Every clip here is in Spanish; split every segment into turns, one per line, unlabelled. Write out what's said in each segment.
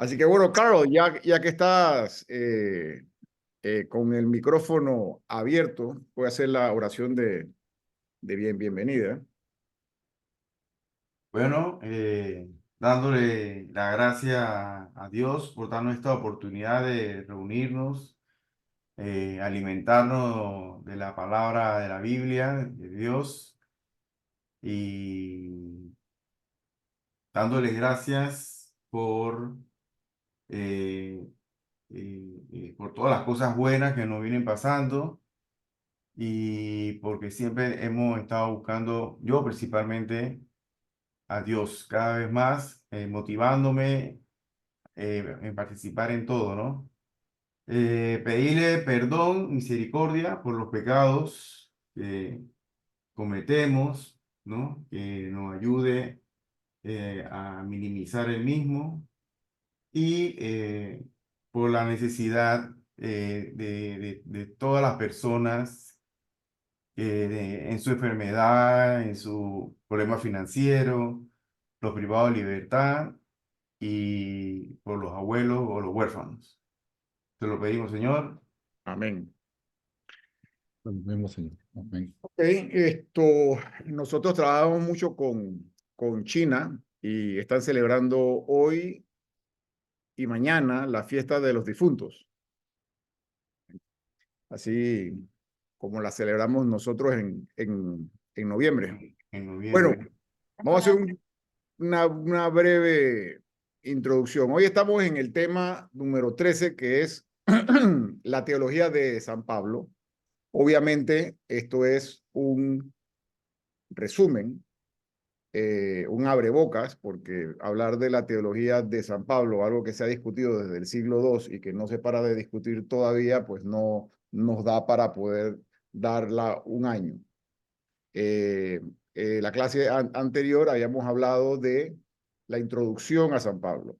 Así que bueno, Carlos, ya que estás con el micrófono abierto, voy a hacer la oración de bienvenida.
Bueno, dándole la gracia a Dios por darnos esta oportunidad de reunirnos, alimentarnos de la palabra de la Biblia, de Dios, y dándoles gracias eh, por todas las cosas buenas que nos vienen pasando y porque siempre hemos estado buscando, yo principalmente, a Dios cada vez más, motivándome en participar en todo, ¿no? Pedirle perdón, misericordia por los pecados que cometemos, ¿no? Que nos ayude a minimizar el mismo y por la necesidad de todas las personas en su enfermedad, en su problema financiero, los privados de libertad y por los abuelos o los huérfanos. Te lo pedimos, Señor.
Amén.
Lo mismo, Señor. Amén.
Ok, nosotros trabajamos mucho con China y están celebrando hoy y mañana la fiesta de los difuntos, así como la celebramos nosotros en noviembre.
En
Bueno,
noviembre.
vamos a hacer una breve introducción. Hoy estamos en el tema número 13, que es la teología de San Pablo. Obviamente, esto es un resumen, un abrebocas, porque hablar de la teología de San Pablo, algo que se ha discutido desde el siglo II y que no se para de discutir todavía, pues no nos da para poder darla un año. La clase anterior habíamos hablado de la introducción a San Pablo.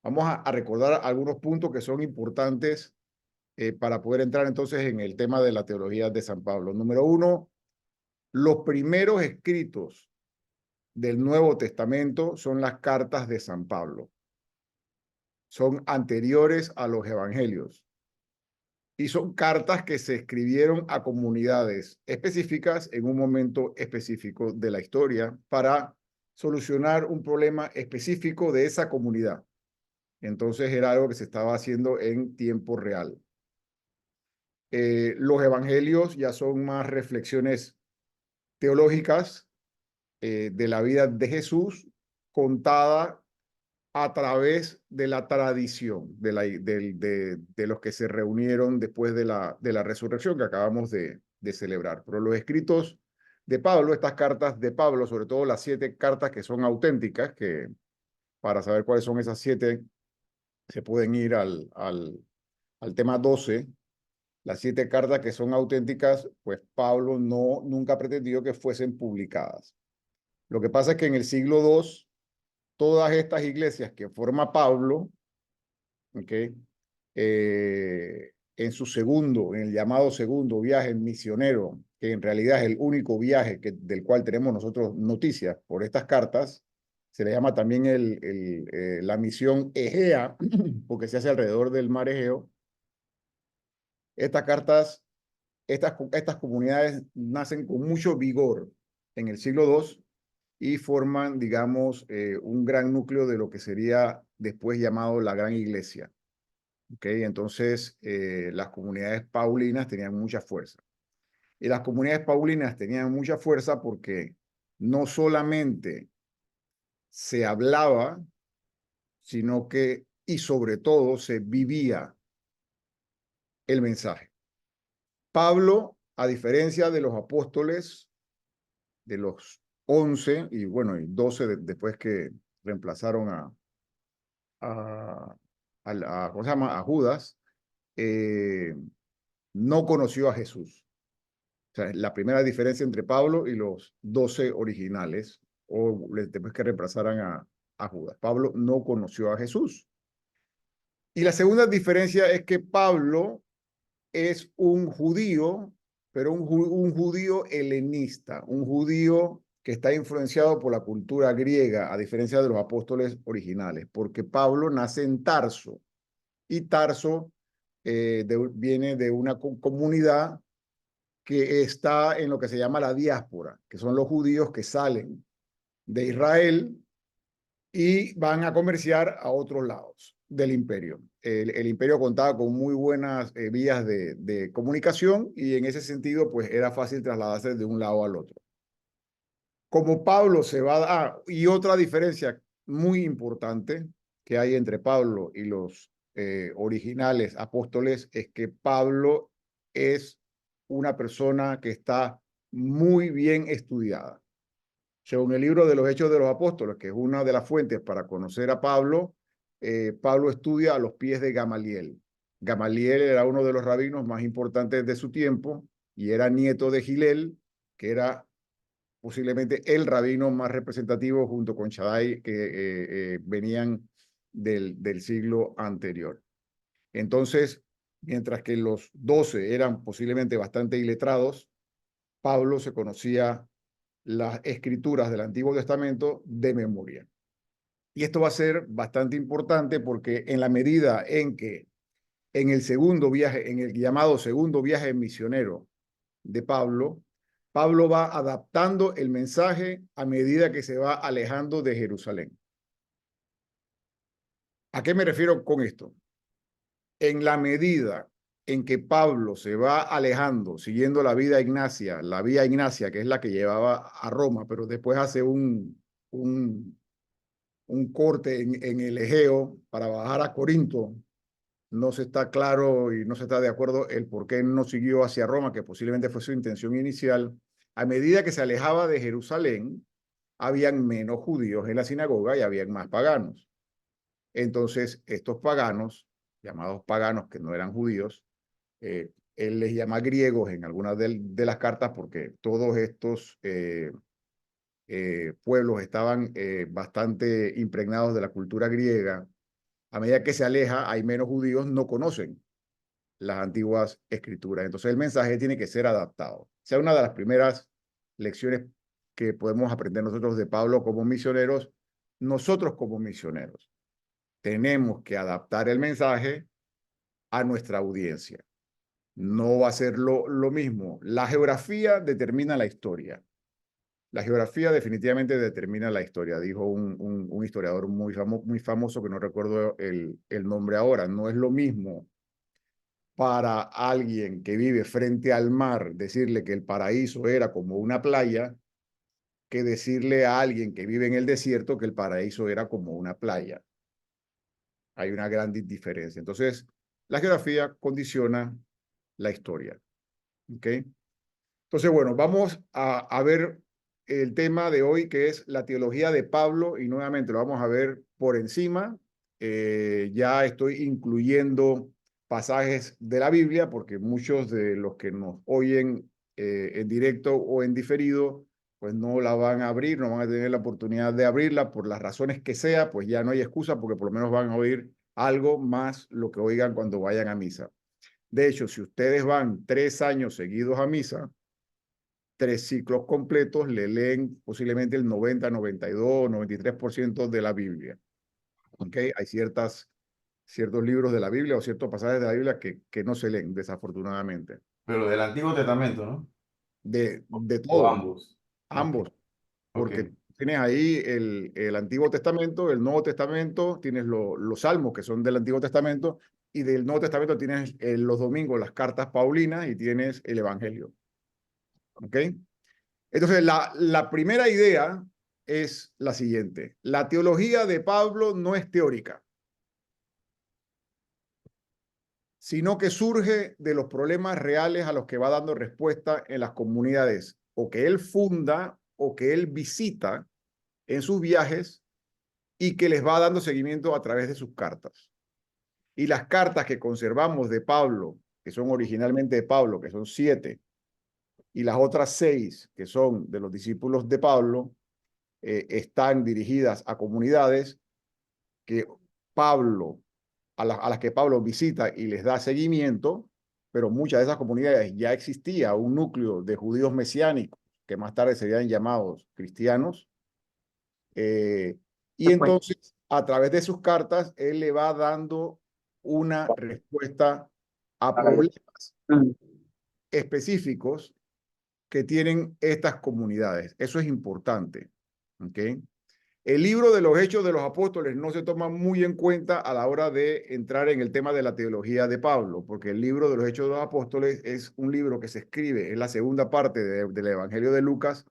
Vamos a recordar algunos puntos que son importantes para poder entrar entonces en el tema de la teología de San Pablo. Número uno, los primeros escritos del Nuevo Testamento son las cartas de San Pablo. Son anteriores a los evangelios. Y son cartas que se escribieron a comunidades específicas en un momento específico de la historia para solucionar un problema específico de esa comunidad. Entonces era algo que se estaba haciendo en tiempo real. Los evangelios ya son más reflexiones teológicas de la vida de Jesús contada a través de la tradición de los que se reunieron después de la resurrección que acabamos de celebrar. Pero los escritos de Pablo, estas cartas de Pablo, sobre todo las 7 cartas que son auténticas, que para saber cuáles son esas 7, se pueden ir al tema 12. Las 7 cartas que son auténticas, pues Pablo nunca pretendió que fuesen publicadas. Lo que pasa es que en el siglo II, todas estas iglesias que forma Pablo, ¿okay? En el llamado segundo viaje misionero, que en realidad es el único viaje del cual tenemos nosotros noticias por estas cartas, se le llama también la misión Egea, porque se hace alrededor del mar Egeo. Estas cartas, estas comunidades nacen con mucho vigor en el siglo II y forman, digamos, un gran núcleo de lo que sería después llamado la Gran Iglesia. ¿Okay? Entonces, las comunidades paulinas tenían mucha fuerza. Y las comunidades paulinas tenían mucha fuerza porque no solamente se hablaba, sino que, y sobre todo, se vivía el mensaje. Pablo, a diferencia de los apóstoles, de los 11 y bueno, y 12 después que reemplazaron a, ¿cómo se llama? A Judas, no conoció a Jesús. O sea, la primera diferencia entre Pablo y los 12 originales, o después que reemplazaran a Judas. Pablo no conoció a Jesús. Y la segunda diferencia es que Pablo es un judío, pero un judío helenista, un judío que está influenciado por la cultura griega, a diferencia de los apóstoles originales, porque Pablo nace en Tarso, y Tarso viene de una comunidad que está en lo que se llama la diáspora, que son los judíos que salen de Israel y van a comerciar a otros lados del imperio. El imperio contaba con muy buenas vías de comunicación y en ese sentido pues era fácil trasladarse de un lado al otro. Como Pablo se va a... y otra diferencia muy importante que hay entre Pablo y los originales apóstoles es que Pablo es una persona que está muy bien estudiada. Según el libro de los Hechos de los Apóstoles, que es una de las fuentes para conocer a Pablo, Pablo estudia a los pies de Gamaliel. Gamaliel era uno de los rabinos más importantes de su tiempo y era nieto de Gilel, que era posiblemente el rabino más representativo junto con Shaddai, que venían del siglo anterior. Entonces, mientras que los 12 eran posiblemente bastante iletrados, Pablo se conocía las escrituras del Antiguo Testamento de memoria. Y esto va a ser bastante importante porque en la medida en que en el segundo viaje, en el llamado segundo viaje misionero de Pablo, Pablo va adaptando el mensaje a medida que se va alejando de Jerusalén. ¿A qué me refiero con esto? En la medida en que Pablo se va alejando, siguiendo la vía Ignacia, que es la que llevaba a Roma, pero después hace un corte en el Egeo para bajar a Corinto, no se está claro y no se está de acuerdo el por qué no siguió hacia Roma, que posiblemente fue su intención inicial. A medida que se alejaba de Jerusalén, habían menos judíos en la sinagoga y habían más paganos. Entonces, estos paganos, llamados paganos que no eran judíos, él les llama griegos en algunas de las cartas porque todos estos pueblos estaban bastante impregnados de la cultura griega. A medida que se aleja, hay menos judíos, no conocen las antiguas escrituras. Entonces el mensaje tiene que ser adaptado. O sea, una de las primeras lecciones que podemos aprender nosotros de Pablo como misioneros, nosotros como misioneros tenemos que adaptar el mensaje a nuestra audiencia. No va a ser lo mismo. La geografía determina la historia. La geografía definitivamente determina la historia, dijo un historiador muy famoso que no recuerdo el nombre ahora. No es lo mismo para alguien que vive frente al mar decirle que el paraíso era como una playa que decirle a alguien que vive en el desierto que el paraíso era como una playa. Hay una gran diferencia. Entonces, la geografía condiciona la historia. ¿Ok? Entonces, bueno, vamos a ver el tema de hoy, que es la teología de Pablo, y nuevamente lo vamos a ver por encima. Ya estoy incluyendo pasajes de la Biblia, porque muchos de los que nos oyen en directo o en diferido, pues no la van a abrir, no van a tener la oportunidad de abrirla por las razones que sea, pues ya no hay excusa, porque por lo menos van a oír algo más lo que oigan cuando vayan a misa. De hecho, si ustedes van 3 años seguidos a misa, 3 ciclos completos, le leen posiblemente el 90, 92, 93% de la Biblia. ¿Okay? Hay ciertos libros de la Biblia o ciertos pasajes de la Biblia que no se leen, desafortunadamente.
Pero del Antiguo Testamento, ¿no?
De
O
todo,
ambos. Ok,
ambos,
ok.
porque tienes ahí el Antiguo Testamento, el Nuevo Testamento, tienes los Salmos que son del Antiguo Testamento, y del Nuevo Testamento tienes los domingos las cartas paulinas y tienes el Evangelio. ¿Ok? Entonces, la primera idea es la siguiente. La teología de Pablo no es teórica, sino que surge de los problemas reales a los que va dando respuesta en las comunidades o que él funda o que él visita en sus viajes y que les va dando seguimiento a través de sus cartas. Y las cartas que conservamos de Pablo, que son originalmente de Pablo, que son 7, y las otras 6, que son de los discípulos de Pablo, están dirigidas a comunidades que Pablo, a las que Pablo visita y les da seguimiento, pero muchas de esas comunidades ya existía un núcleo de judíos mesiánicos que más tarde serían llamados cristianos. Y entonces, a través de sus cartas, él le va dando una respuesta a problemas específicos que tienen estas comunidades. Eso es importante. ¿Ok? El libro de los Hechos de los Apóstoles no se toma muy en cuenta a la hora de entrar en el tema de la teología de Pablo, porque el libro de los Hechos de los Apóstoles es un libro que se escribe, es la segunda parte del Evangelio de Lucas,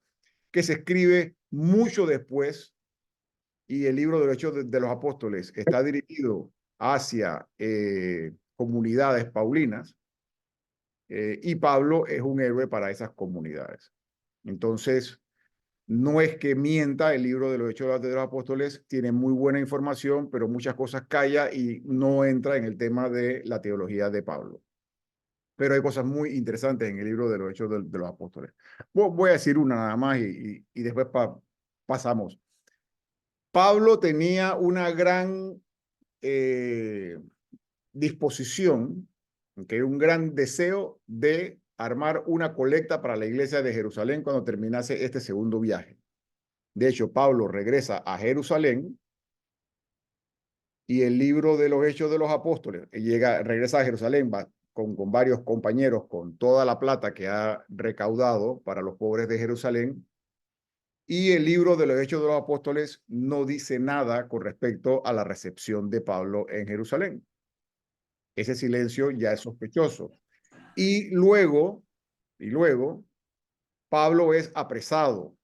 que se escribe mucho después, y el libro de los Hechos de los Apóstoles está dirigido hacia comunidades paulinas, y Pablo es un héroe para esas comunidades. Entonces, no es que mienta, el libro de los Hechos de los Apóstoles tiene muy buena información, pero muchas cosas calla y no entra en el tema de la teología de Pablo. Pero hay cosas muy interesantes en el libro de los Hechos de los Apóstoles. Voy a decir una nada más y después pasamos. Pablo tenía una gran disposición, ¿okay? Un gran deseo de armar una colecta para la iglesia de Jerusalén cuando terminase este segundo viaje. De hecho, Pablo regresa a Jerusalén y el libro de los Hechos de los Apóstoles regresa a Jerusalén con varios compañeros, con toda la plata que ha recaudado para los pobres de Jerusalén. Y el libro de los Hechos de los Apóstoles no dice nada con respecto a la recepción de Pablo en Jerusalén. Ese silencio ya es sospechoso. Y luego, Pablo es apresado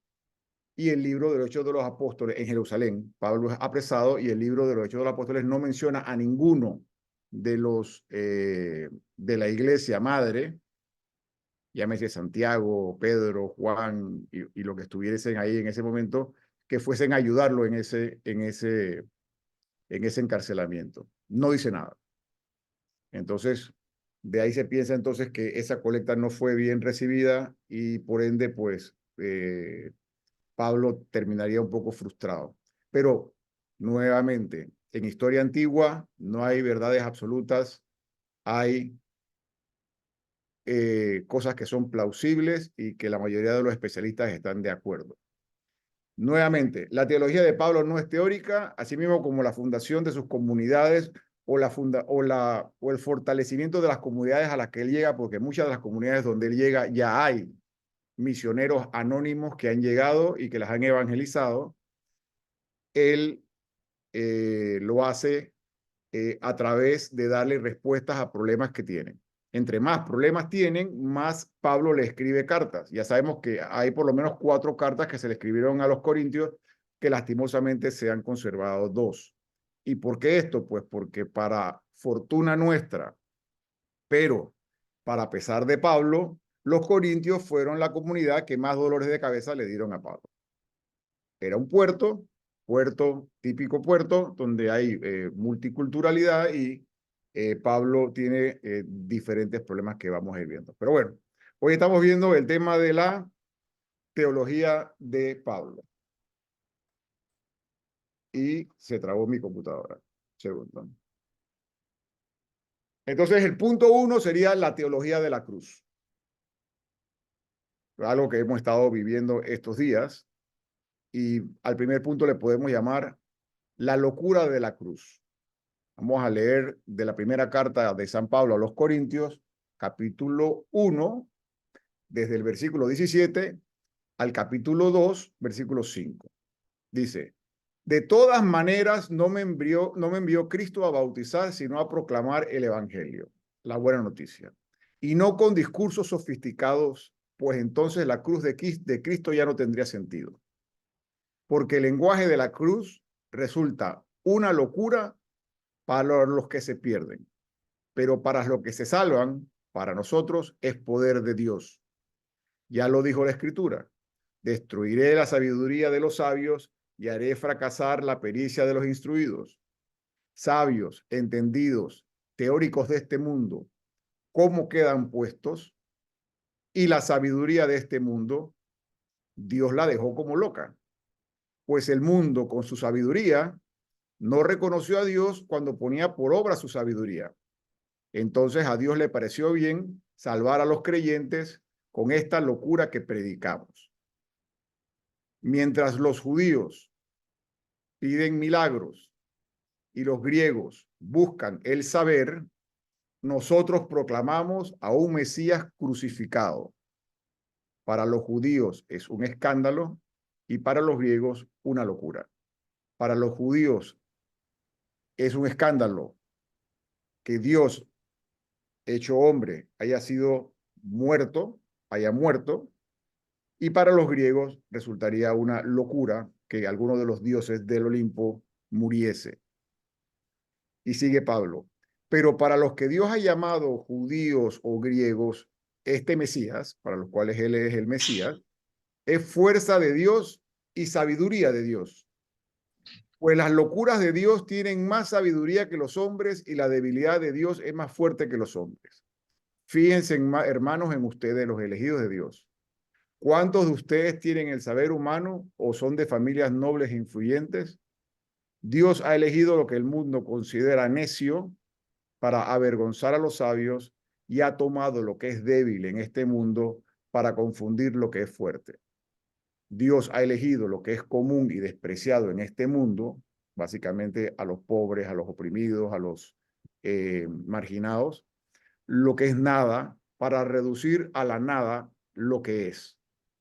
y el libro de los Hechos de los Apóstoles en Jerusalén, Pablo es apresado y el libro de los Hechos de los Apóstoles no menciona a ninguno de los de la iglesia madre, llámese Santiago, Pedro, Juan y lo que estuviesen ahí en ese momento, que fuesen a ayudarlo en ese encarcelamiento. No dice nada. Entonces, de ahí se piensa entonces que esa colecta no fue bien recibida y por ende, pues, Pablo terminaría un poco frustrado. Pero, nuevamente, en historia antigua no hay verdades absolutas, hay cosas que son plausibles y que la mayoría de los especialistas están de acuerdo. Nuevamente, la teología de Pablo no es teórica, así mismo como la fundación de sus comunidades o el fortalecimiento de las comunidades a las que él llega, porque muchas de las comunidades donde él llega ya hay misioneros anónimos que han llegado y que las han evangelizado. Él lo hace a través de darle respuestas a problemas que tienen. Entre más problemas tienen, más Pablo le escribe cartas. Ya sabemos que hay por lo menos 4 cartas que se le escribieron a los corintios, que lastimosamente se han conservado 2. ¿Y por qué esto? Pues porque para fortuna nuestra, pero para pesar de Pablo, los corintios fueron la comunidad que más dolores de cabeza le dieron a Pablo. Era un puerto, típico puerto, donde hay multiculturalidad y Pablo tiene diferentes problemas que vamos a ir viendo. Pero bueno, hoy estamos viendo el tema de la teología de Pablo. Y se trabó mi computadora. Segundo. Entonces, el punto 1 sería la teología de la cruz. Algo que hemos estado viviendo estos días. Y al primer punto le podemos llamar la locura de la cruz. Vamos a leer de la primera carta de San Pablo a los Corintios, capítulo 1, desde el versículo 17 al capítulo 2, versículo 5. Dice: de todas maneras no me envió Cristo a bautizar, sino a proclamar el evangelio, la buena noticia, y no con discursos sofisticados, pues entonces la cruz de Cristo ya no tendría sentido. Porque el lenguaje de la cruz resulta una locura para los que se pierden, pero para los que se salvan, para nosotros es poder de Dios. Ya lo dijo la Escritura: destruiré la sabiduría de los sabios y haré fracasar la pericia de los instruidos. Sabios, entendidos, teóricos de este mundo, ¿cómo quedan puestos? Y la sabiduría de este mundo, Dios la dejó como loca, pues el mundo con su sabiduría no reconoció a Dios cuando ponía por obra su sabiduría. Entonces a Dios le pareció bien salvar a los creyentes con esta locura que predicamos. Mientras los judíos piden milagros y los griegos buscan el saber, nosotros proclamamos a un Mesías crucificado. Para los judíos es un escándalo y para los griegos una locura. Para los judíos es un escándalo que Dios, hecho hombre, haya muerto, y para los griegos resultaría una locura que alguno de los dioses del Olimpo muriese. Y sigue Pablo. Pero para los que Dios ha llamado judíos o griegos, este Mesías, para los cuales él es el Mesías, es fuerza de Dios y sabiduría de Dios. Pues las locuras de Dios tienen más sabiduría que los hombres y la debilidad de Dios es más fuerte que los hombres. Fíjense, hermanos, en ustedes, los elegidos de Dios. ¿Cuántos de ustedes tienen el saber humano o son de familias nobles e influyentes? Dios ha elegido lo que el mundo considera necio para avergonzar a los sabios y ha tomado lo que es débil en este mundo para confundir lo que es fuerte. Dios ha elegido lo que es común y despreciado en este mundo, básicamente a los pobres, a los oprimidos, a los marginados, lo que es nada, para reducir a la nada lo que es.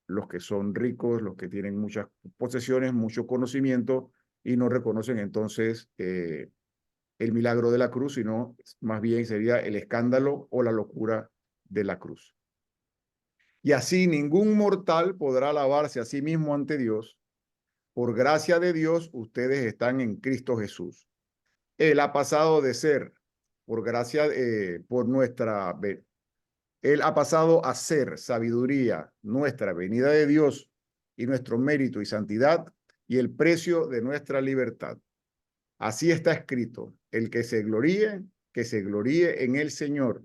Los que son ricos, los que tienen muchas posesiones, mucho conocimiento y no reconocen entonces el milagro de la cruz, sino más bien sería el escándalo o la locura de la cruz. Y así ningún mortal podrá alabarse a sí mismo ante Dios. Por gracia de Dios, ustedes están en Cristo Jesús. Él ha pasado de ser, por gracia, Él ha pasado a ser sabiduría, nuestra venida de Dios y nuestro mérito y santidad y el precio de nuestra libertad. Así está escrito, el que se gloríe en el Señor.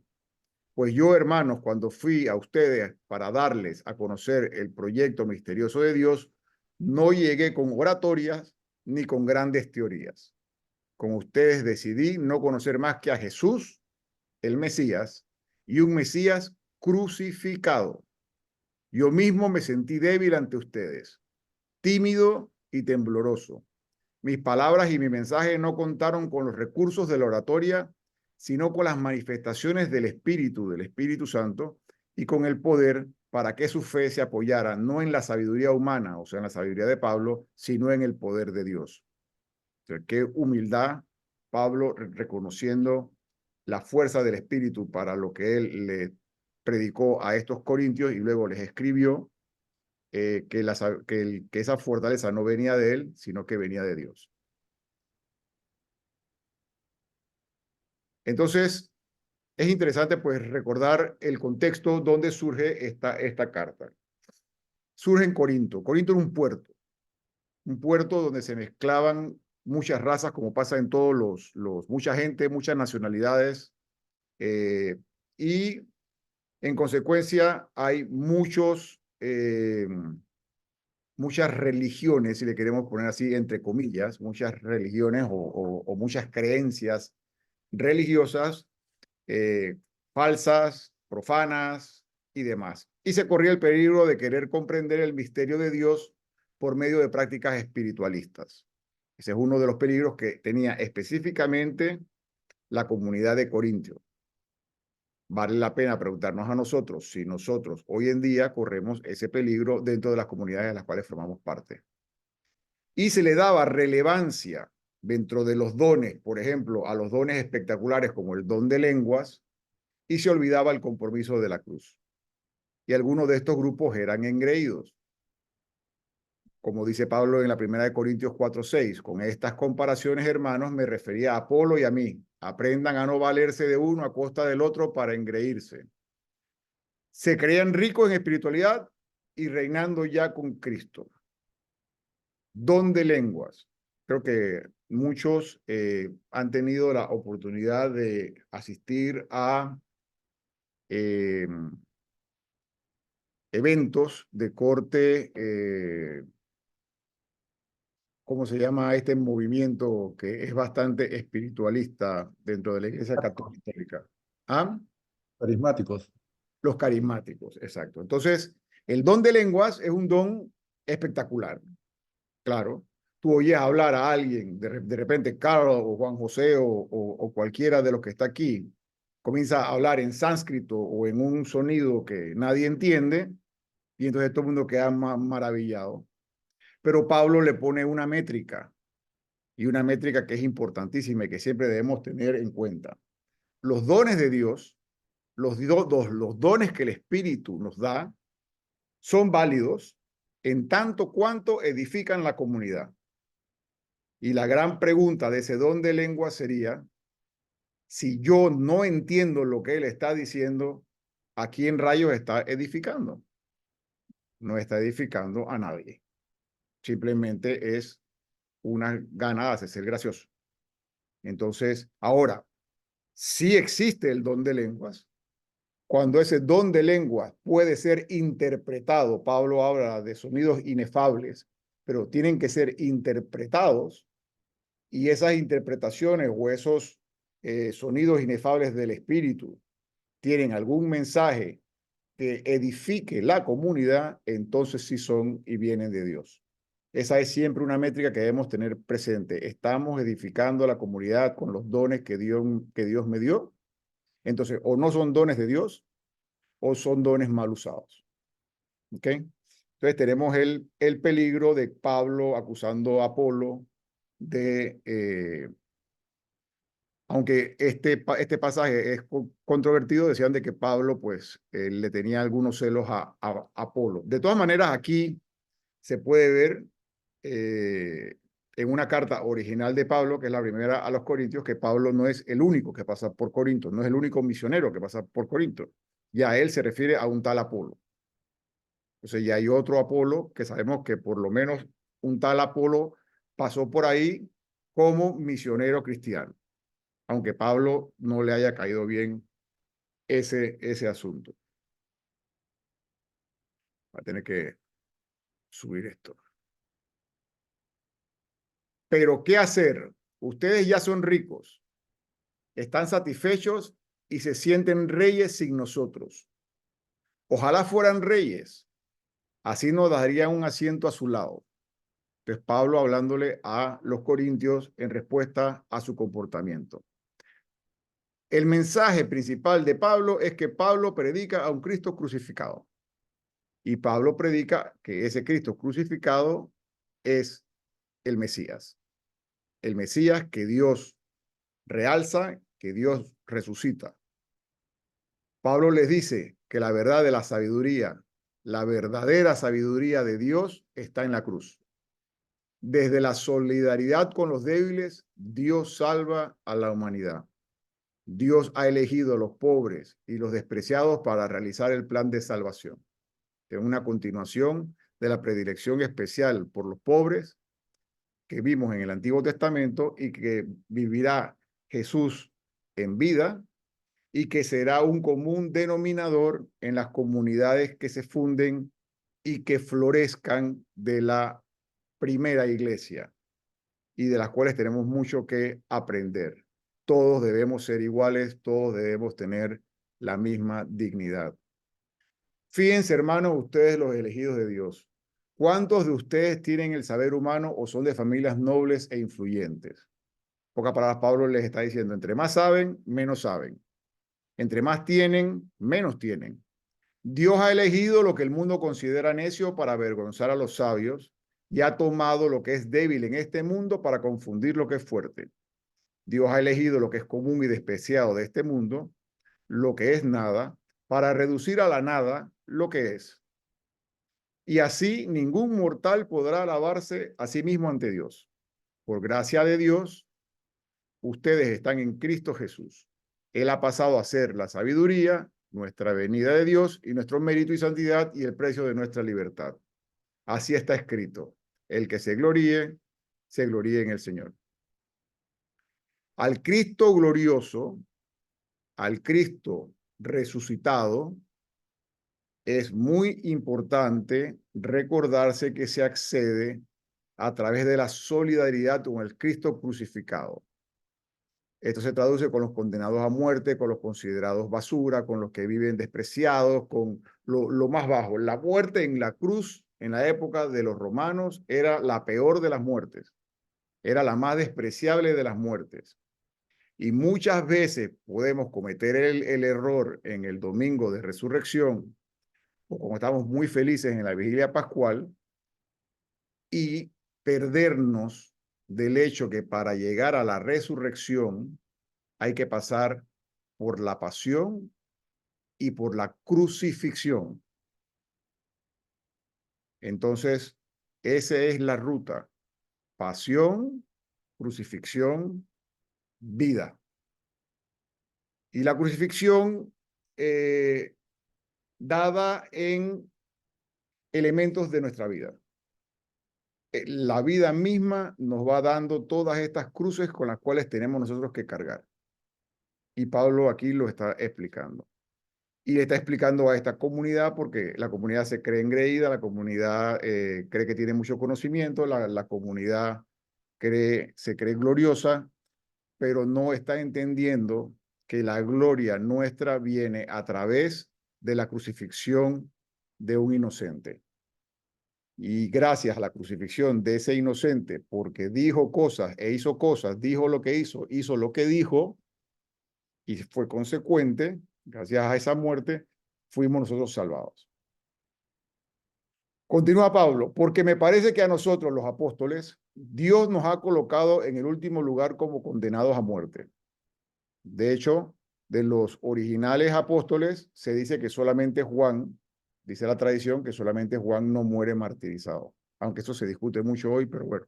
Pues yo, hermanos, cuando fui a ustedes para darles a conocer el proyecto misterioso de Dios, no llegué con oratorias ni con grandes teorías. Con ustedes decidí no conocer más que a Jesús, el Mesías, y un Mesías crucificado. Yo mismo me sentí débil ante ustedes, tímido y tembloroso. Mis palabras y mi mensaje no contaron con los recursos de la oratoria, sino con las manifestaciones del Espíritu Santo, y con el poder para que su fe se apoyara no en la sabiduría humana, o sea, en la sabiduría de Pablo, sino en el poder de Dios. O sea, qué humildad, Pablo reconociendo la fuerza del Espíritu para lo que él le predicó a estos corintios y luego les escribió que esa fortaleza no venía de él, sino que venía de Dios. Entonces, es interesante pues recordar el contexto donde surge esta carta. Surge en Corinto. Corinto era un puerto donde se mezclaban muchas razas, como pasa en todos mucha gente, muchas nacionalidades, y en consecuencia hay muchas religiones, si le queremos poner así entre comillas, muchas religiones o muchas creencias religiosas falsas, profanas y demás. Y se corría el peligro de querer comprender el misterio de Dios por medio de prácticas espiritualistas. Ese es uno de los peligros que tenía específicamente la comunidad de Corintio. Vale la pena preguntarnos a nosotros si nosotros hoy en día corremos ese peligro dentro de las comunidades de las cuales formamos parte. Y se le daba relevancia dentro de los dones, por ejemplo, a los dones espectaculares como el don de lenguas, y se olvidaba el compromiso de la cruz. Y algunos de estos grupos eran engreídos. Como dice Pablo en la primera de Corintios 4:6, con estas comparaciones, hermanos, me refería a Apolo y a mí. Aprendan a no valerse de uno a costa del otro para engreírse. Se creían ricos en espiritualidad y reinando ya con Cristo. Don de lenguas. Creo que muchos han tenido la oportunidad de asistir a eventos de corte, ¿cómo se llama este movimiento que es bastante espiritualista dentro de la Iglesia Católica? ¿Ah?
Carismáticos.
Los carismáticos, exacto. Entonces, el don de lenguas es un don espectacular. Claro, tú oyes hablar a alguien, de repente Carlos o Juan José o cualquiera de los que está aquí, comienza a hablar en sánscrito o en un sonido que nadie entiende, y entonces todo el mundo queda maravillado. Pero Pablo le pone una métrica, y una métrica que es importantísima y que siempre debemos tener en cuenta. Los dones de Dios, los dones que el Espíritu nos da, son válidos en tanto cuanto edifican la comunidad. Y la gran pregunta de ese don de lengua sería, si yo no entiendo lo que él está diciendo, ¿a quién rayos está edificando? No está edificando a nadie. Simplemente es una gana de ser gracioso. Entonces, ahora, sí existe el don de lenguas. Cuando ese don de lenguas puede ser interpretado, Pablo habla de sonidos inefables, pero tienen que ser interpretados, y esas interpretaciones o esos sonidos inefables del espíritu tienen algún mensaje que edifique la comunidad, entonces sí son y vienen de Dios. Esa es siempre una métrica que debemos tener presente. Estamos edificando la comunidad con los dones que Dios me dio. Entonces, o no son dones de Dios o son dones mal usados. ¿Ok? Entonces tenemos el peligro de Pablo acusando a Apolo de aunque este pasaje es controvertido, decían de que Pablo pues le tenía algunos celos a Apolo. De todas maneras, aquí se puede ver en una carta original de Pablo, que es la primera a los Corintios, que Pablo no es el único que pasa por Corinto, no es el único misionero que pasa por Corinto. Ya él se refiere a un tal Apolo. Entonces ya hay otro Apolo que sabemos que por lo menos un tal Apolo pasó por ahí como misionero cristiano, aunque Pablo no le haya caído bien ese asunto. Va a tener que subir esto. Pero, ¿qué hacer? Ustedes ya son ricos, están satisfechos y se sienten reyes sin nosotros. Ojalá fueran reyes, así nos darían un asiento a su lado. Entonces, Pablo hablándole a los corintios en respuesta a su comportamiento. El mensaje principal de Pablo es que Pablo predica a un Cristo crucificado. Y Pablo predica que ese Cristo crucificado es el Mesías. El Mesías que Dios realza, que Dios resucita. Pablo les dice que la verdad de la sabiduría, la verdadera sabiduría de Dios está en la cruz. Desde la solidaridad con los débiles, Dios salva a la humanidad. Dios ha elegido a los pobres y los despreciados para realizar el plan de salvación. Es una continuación de la predilección especial por los pobres que vimos en el Antiguo Testamento y que vivirá Jesús en vida y que será un común denominador en las comunidades que se funden y que florezcan de la primera iglesia y de las cuales tenemos mucho que aprender. Todos debemos ser iguales, todos debemos tener la misma dignidad. Fíjense, hermanos, ustedes los elegidos de Dios. ¿Cuántos de ustedes tienen el saber humano o son de familias nobles e influyentes? Pocas palabras, Pablo les está diciendo, entre más saben, menos saben. Entre más tienen, menos tienen. Dios ha elegido lo que el mundo considera necio para avergonzar a los sabios y ha tomado lo que es débil en este mundo para confundir lo que es fuerte. Dios ha elegido lo que es común y despreciado de este mundo, lo que es nada, para reducir a la nada lo que es. Y así ningún mortal podrá alabarse a sí mismo ante Dios. Por gracia de Dios, ustedes están en Cristo Jesús. Él ha pasado a ser la sabiduría, nuestra venida de Dios y nuestro mérito y santidad y el precio de nuestra libertad. Así está escrito. El que se gloríe en el Señor. Al Cristo glorioso, al Cristo resucitado, es muy importante recordarse que se accede a través de la solidaridad con el Cristo crucificado. Esto se traduce con los condenados a muerte, con los considerados basura, con los que viven despreciados, con lo más bajo. La muerte en la cruz en la época de los romanos era la peor de las muertes, era la más despreciable de las muertes. Y muchas veces podemos cometer el error en el domingo de resurrección, o como estamos muy felices en la vigilia pascual, y perdernos del hecho que para llegar a la resurrección hay que pasar por la pasión y por la crucifixión. Entonces, esa es la ruta: pasión, crucifixión, vida. Y la crucifixión dada en elementos de nuestra vida. La vida misma nos va dando todas estas cruces con las cuales tenemos nosotros que cargar. Y Pablo aquí lo está explicando. Y le está explicando a esta comunidad porque la comunidad se cree engreída, la comunidad cree que tiene mucho conocimiento, la comunidad se cree gloriosa, pero no está entendiendo que la gloria nuestra viene a través de la crucifixión de un inocente. Y gracias a la crucifixión de ese inocente, porque dijo cosas e hizo cosas, dijo lo que hizo lo que dijo, y fue consecuente, gracias a esa muerte, fuimos nosotros salvados. Continúa Pablo, porque me parece que a nosotros, los apóstoles, Dios nos ha colocado en el último lugar como condenados a muerte. De hecho, de los originales apóstoles, se dice que solamente Juan, dice la tradición, que solamente Juan no muere martirizado. Aunque eso se discute mucho hoy, pero bueno,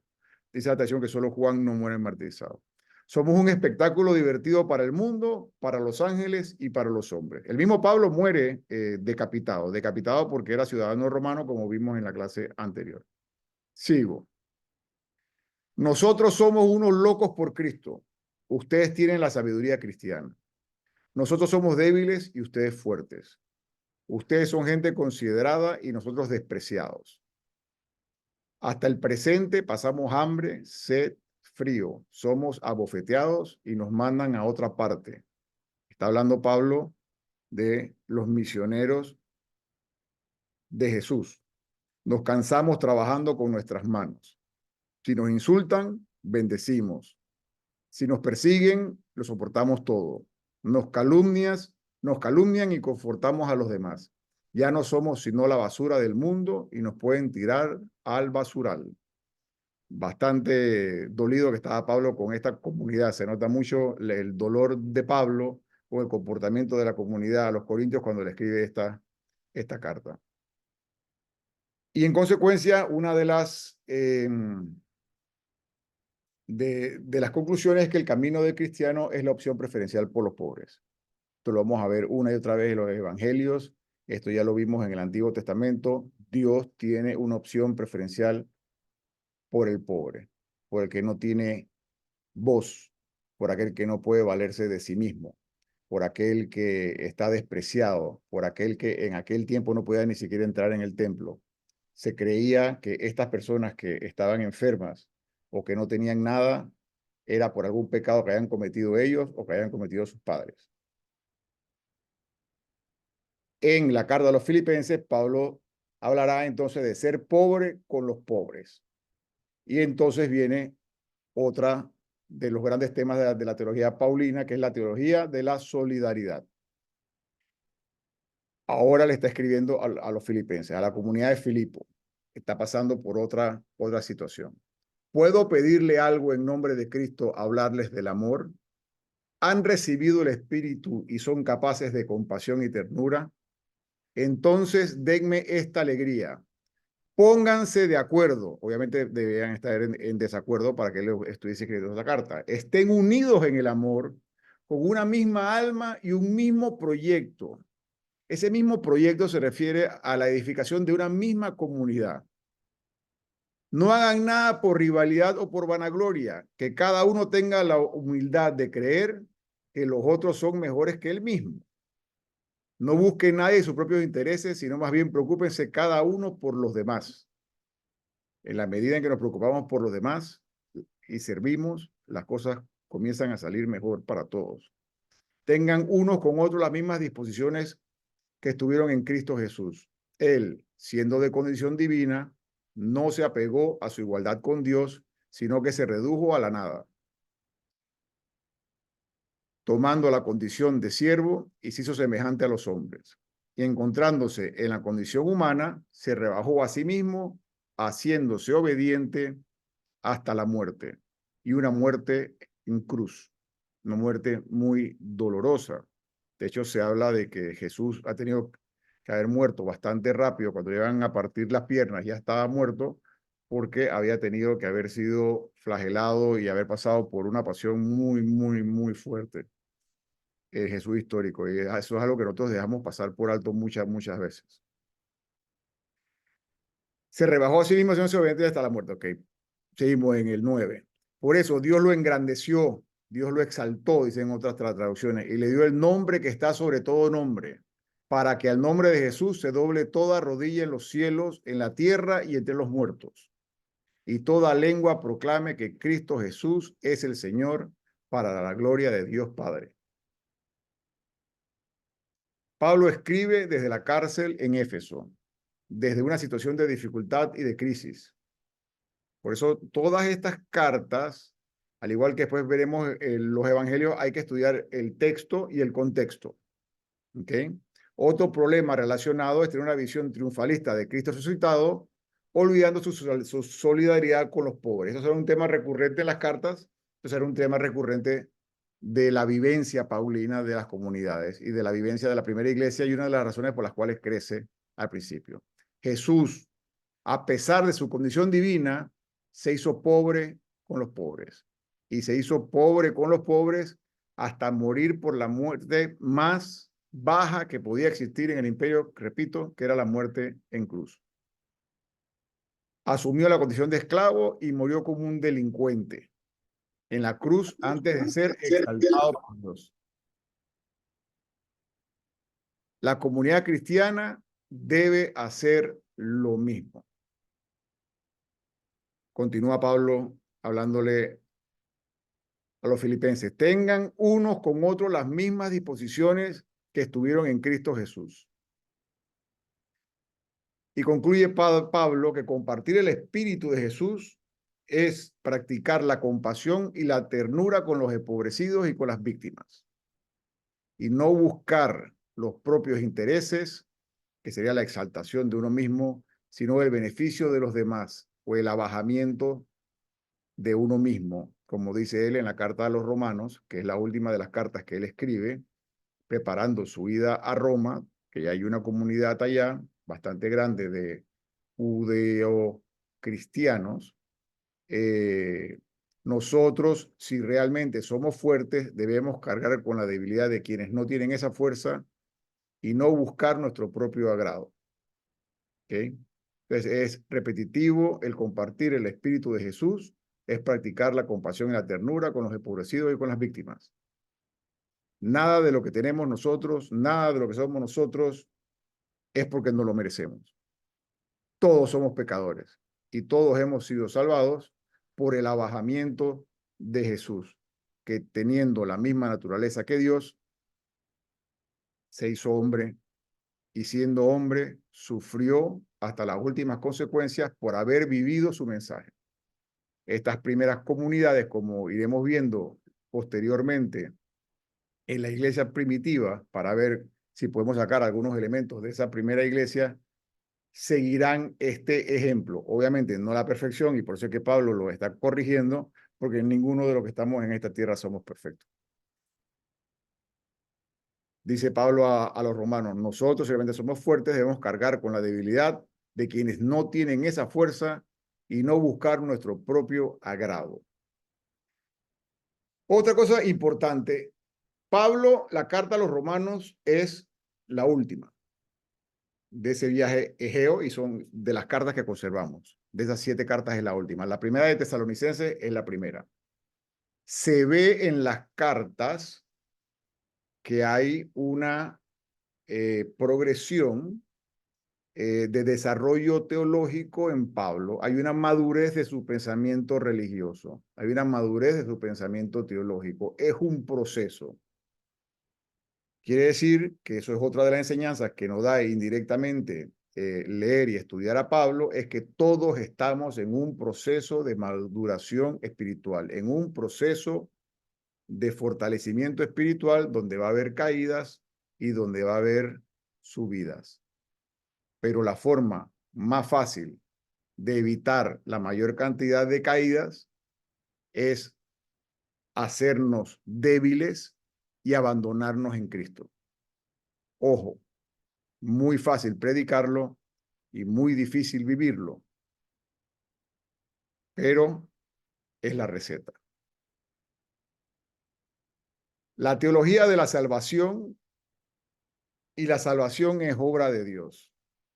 dice la tradición que solo Juan no muere martirizado. Somos un espectáculo divertido para el mundo, para los ángeles y para los hombres. El mismo Pablo muere decapitado porque era ciudadano romano, como vimos en la clase anterior. Sigo. Nosotros somos unos locos por Cristo. Ustedes tienen la sabiduría cristiana. Nosotros somos débiles y ustedes fuertes. Ustedes son gente considerada y nosotros despreciados. Hasta el presente pasamos hambre, sed, frío. Somos abofeteados y nos mandan a otra parte. Está hablando Pablo de los misioneros de Jesús. Nos cansamos trabajando con nuestras manos. Si nos insultan, bendecimos. Si nos persiguen, lo soportamos todo. Nos calumnian y confortamos a los demás. Ya no somos sino la basura del mundo y nos pueden tirar al basural. Bastante dolido que estaba Pablo con esta comunidad. Se nota mucho el dolor de Pablo con el comportamiento de la comunidad a los corintios cuando le escribe esta carta. Y en consecuencia, una de las conclusiones es que el camino del cristiano es la opción preferencial por los pobres. Esto lo vamos a ver una y otra vez en los evangelios. Esto ya lo vimos en el Antiguo Testamento. Dios tiene una opción preferencial por el pobre, por el que no tiene voz, por aquel que no puede valerse de sí mismo, por aquel que está despreciado, por aquel que en aquel tiempo no podía ni siquiera entrar en el templo. Se creía que estas personas que estaban enfermas o que no tenían nada era por algún pecado que hayan cometido ellos o que hayan cometido sus padres. En la carta a los Filipenses, Pablo hablará entonces de ser pobre con los pobres. Y entonces viene otra de los grandes temas de la teología paulina, que es la teología de la solidaridad. Ahora le está escribiendo a los filipenses, a la comunidad de Filipo. Está pasando por otra situación. ¿Puedo pedirle algo en nombre de Cristo, hablarles del amor? ¿Han recibido el Espíritu y son capaces de compasión y ternura? Entonces denme esta alegría. Pónganse de acuerdo. Obviamente deberían estar en desacuerdo para que él estuviese escribiendo esta carta. Estén unidos en el amor, con una misma alma y un mismo proyecto. Ese mismo proyecto se refiere a la edificación de una misma comunidad. No hagan nada por rivalidad o por vanagloria, que cada uno tenga la humildad de creer que los otros son mejores que él mismo. No busquen nadie sus propios intereses, sino más bien preocúpense cada uno por los demás. En la medida en que nos preocupamos por los demás y servimos, las cosas comienzan a salir mejor para todos. Tengan unos con otros las mismas disposiciones que estuvieron en Cristo Jesús. Él, siendo de condición divina, no se apegó a su igualdad con Dios, sino que se redujo a la nada, tomando la condición de siervo y se hizo semejante a los hombres. Y encontrándose en la condición humana, se rebajó a sí mismo, haciéndose obediente hasta la muerte, y una muerte en cruz, una muerte muy dolorosa. De hecho, se habla de que Jesús ha tenido que haber muerto bastante rápido. Cuando llegan a partir las piernas ya estaba muerto, porque había tenido que haber sido flagelado y haber pasado por una pasión muy, muy, muy fuerte. El Jesús histórico, y eso es algo que nosotros dejamos pasar por alto muchas, muchas veces. Se rebajó a sí mismo, haciéndose obediente hasta la muerte. Ok, seguimos en el 9. Por eso Dios lo engrandeció, Dios lo exaltó, dicen otras traducciones, y le dio el nombre que está sobre todo nombre, para que al nombre de Jesús se doble toda rodilla en los cielos, en la tierra y entre los muertos, y toda lengua proclame que Cristo Jesús es el Señor, para la gloria de Dios Padre. Pablo escribe desde la cárcel en Éfeso, desde una situación de dificultad y de crisis. Por eso todas estas cartas, al igual que después veremos en los evangelios, hay que estudiar el texto y el contexto. ¿Okay? Otro problema relacionado es tener una visión triunfalista de Cristo resucitado, olvidando su solidaridad con los pobres. Eso será un tema recurrente en las cartas, eso será un tema recurrente de la vivencia paulina de las comunidades y de la vivencia de la primera iglesia, y una de las razones por las cuales crece al principio. Jesús, a pesar de su condición divina, se hizo pobre con los pobres, y se hizo pobre con los pobres hasta morir por la muerte más baja que podía existir en el imperio, repito, que era la muerte en cruz. Asumió la condición de esclavo y murió como un delincuente en la cruz antes de ser exaltado por Dios. La comunidad cristiana debe hacer lo mismo. Continúa Pablo hablándole a los filipenses. Tengan unos con otros las mismas disposiciones que estuvieron en Cristo Jesús. Y concluye Pablo que compartir el espíritu de Jesús es practicar la compasión y la ternura con los empobrecidos y con las víctimas, y no buscar los propios intereses, que sería la exaltación de uno mismo, sino el beneficio de los demás o el abajamiento de uno mismo, como dice él en la carta a los Romanos, que es la última de las cartas que él escribe, preparando su ida a Roma, que ya hay una comunidad allá bastante grande de judeo-cristianos. Nosotros, si realmente somos fuertes, debemos cargar con la debilidad de quienes no tienen esa fuerza y no buscar nuestro propio agrado. ¿Okay? Entonces es repetitivo el compartir el espíritu de Jesús, es practicar la compasión y la ternura con los empobrecidos y con las víctimas. Nada de lo que tenemos nosotros, nada de lo que somos nosotros es porque no lo merecemos. Todos somos pecadores y todos hemos sido salvados por el abajamiento de Jesús, que teniendo la misma naturaleza que Dios, se hizo hombre, y siendo hombre sufrió hasta las últimas consecuencias por haber vivido su mensaje. Estas primeras comunidades, como iremos viendo posteriormente en la iglesia primitiva, para ver si podemos sacar algunos elementos de esa primera iglesia, seguirán este ejemplo. Obviamente no la perfección, y por eso es que Pablo lo está corrigiendo, porque ninguno de los que estamos en esta tierra somos perfectos. Dice Pablo a los romanos, nosotros, si realmente somos fuertes, debemos cargar con la debilidad de quienes no tienen esa fuerza y no buscar nuestro propio agrado. Otra cosa importante, Pablo, la carta a los romanos es la última de ese viaje egeo, y son de las cartas que conservamos. De esas 7 cartas es la última. La primera de Tesalonicenses es la primera. Se ve en las cartas que hay una progresión de desarrollo teológico en Pablo. Hay una madurez de su pensamiento religioso, hay una madurez de su pensamiento teológico. Es un proceso. Quiere decir que eso es otra de las enseñanzas que nos da indirectamente leer y estudiar a Pablo es que todos estamos en un proceso de maduración espiritual, en un proceso de fortalecimiento espiritual donde va a haber caídas y donde va a haber subidas. Pero la forma más fácil de evitar la mayor cantidad de caídas es hacernos débiles y abandonarnos en Cristo. Ojo, muy fácil predicarlo y muy difícil vivirlo, pero es la receta. La teología de la salvación y la salvación es obra de Dios.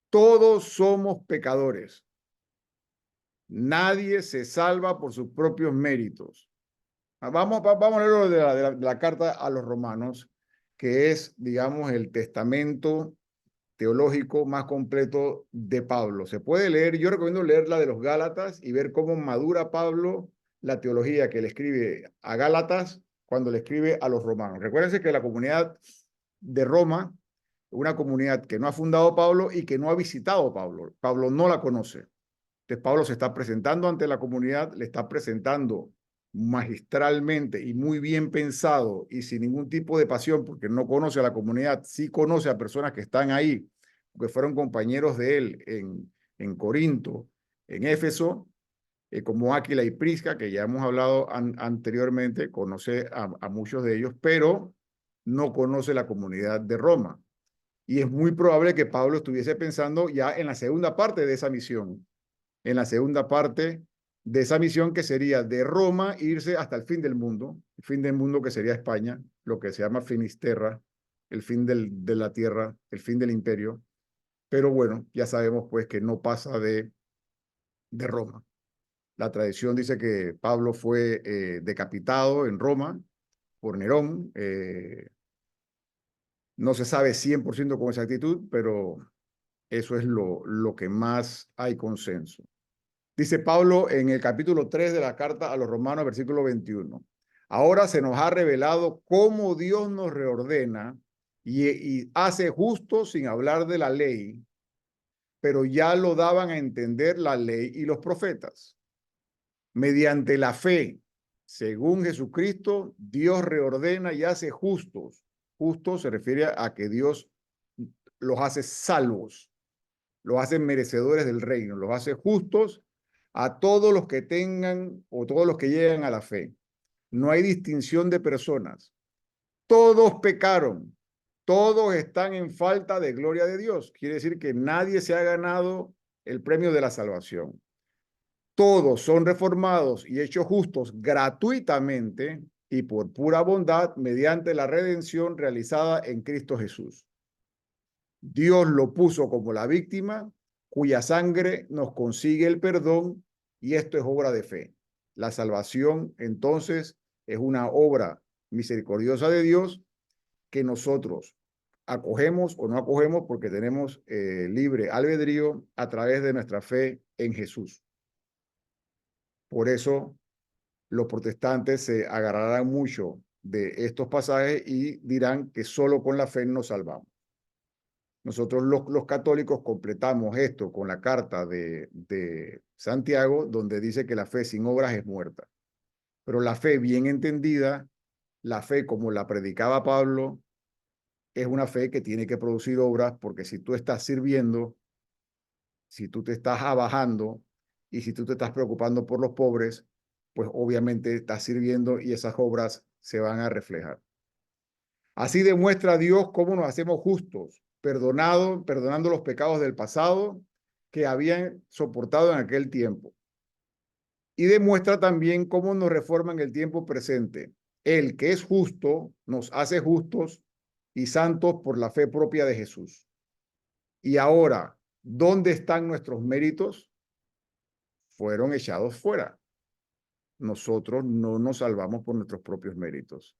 Todos somos pecadores. Nadie se salva por sus propios méritos. Vamos a leerlo de la carta a los romanos, que es, digamos, el testamento teológico más completo de Pablo. Se puede leer, yo recomiendo leer la de los Gálatas y ver cómo madura Pablo la teología que le escribe a Gálatas cuando le escribe a los romanos. Recuérdense que la comunidad de Roma, una comunidad que no ha fundado Pablo y que no ha visitado Pablo. Pablo no la conoce. Entonces Pablo se está presentando ante la comunidad, le está presentando magistralmente y muy bien pensado y sin ningún tipo de pasión, porque no conoce a la comunidad, sí conoce a personas que están ahí, que fueron compañeros de él en Corinto, en Éfeso, como Áquila y Prisca, que ya hemos hablado anteriormente, conoce a muchos de ellos, pero no conoce la comunidad de Roma. Y es muy probable que Pablo estuviese pensando ya en la segunda parte de esa misión, en la segunda parte de esa misión que sería de Roma irse hasta el fin del mundo que sería España, lo que se llama Finisterra, el fin de la tierra, el fin del imperio. Pero bueno, ya sabemos pues que no pasa de Roma. La tradición dice que Pablo fue decapitado en Roma por Nerón. No se sabe 100% con exactitud, pero eso es lo que más hay consenso. Dice Pablo en el capítulo 3 de la carta a los Romanos, versículo 21. Ahora se nos ha revelado cómo Dios nos reordena y hace justo sin hablar de la ley, pero ya lo daban a entender la ley y los profetas. Mediante la fe, según Jesucristo, Dios reordena y hace justos. Justos se refiere a que Dios los hace salvos, los hace merecedores del reino, los hace justos a todos los que tengan o todos los que llegan a la fe. No hay distinción de personas. Todos pecaron, todos están en falta de gloria de Dios. Quiere decir que nadie se ha ganado el premio de la salvación. Todos son reformados y hechos justos gratuitamente y por pura bondad mediante la redención realizada en Cristo Jesús. Dios lo puso como la víctima cuya sangre nos consigue el perdón y esto es obra de fe. La salvación entonces es una obra misericordiosa de Dios que nosotros acogemos o no acogemos porque tenemos libre albedrío a través de nuestra fe en Jesús. Por eso los protestantes se agarrarán mucho de estos pasajes y dirán que solo con la fe nos salvamos. Nosotros los católicos completamos esto con la carta de Santiago, donde dice que la fe sin obras es muerta. Pero la fe bien entendida, la fe como la predicaba Pablo, es una fe que tiene que producir obras, porque si tú estás sirviendo, si tú te estás abajando y si tú te estás preocupando por los pobres, pues obviamente estás sirviendo y esas obras se van a reflejar. Así demuestra Dios cómo nos hacemos justos, perdonando los pecados del pasado que habían soportado en aquel tiempo. Y demuestra también cómo nos reforma en el tiempo presente. El que es justo nos hace justos y santos por la fe propia de Jesús. Y ahora, ¿dónde están nuestros méritos? Fueron echados fuera. Nosotros no nos salvamos por nuestros propios méritos.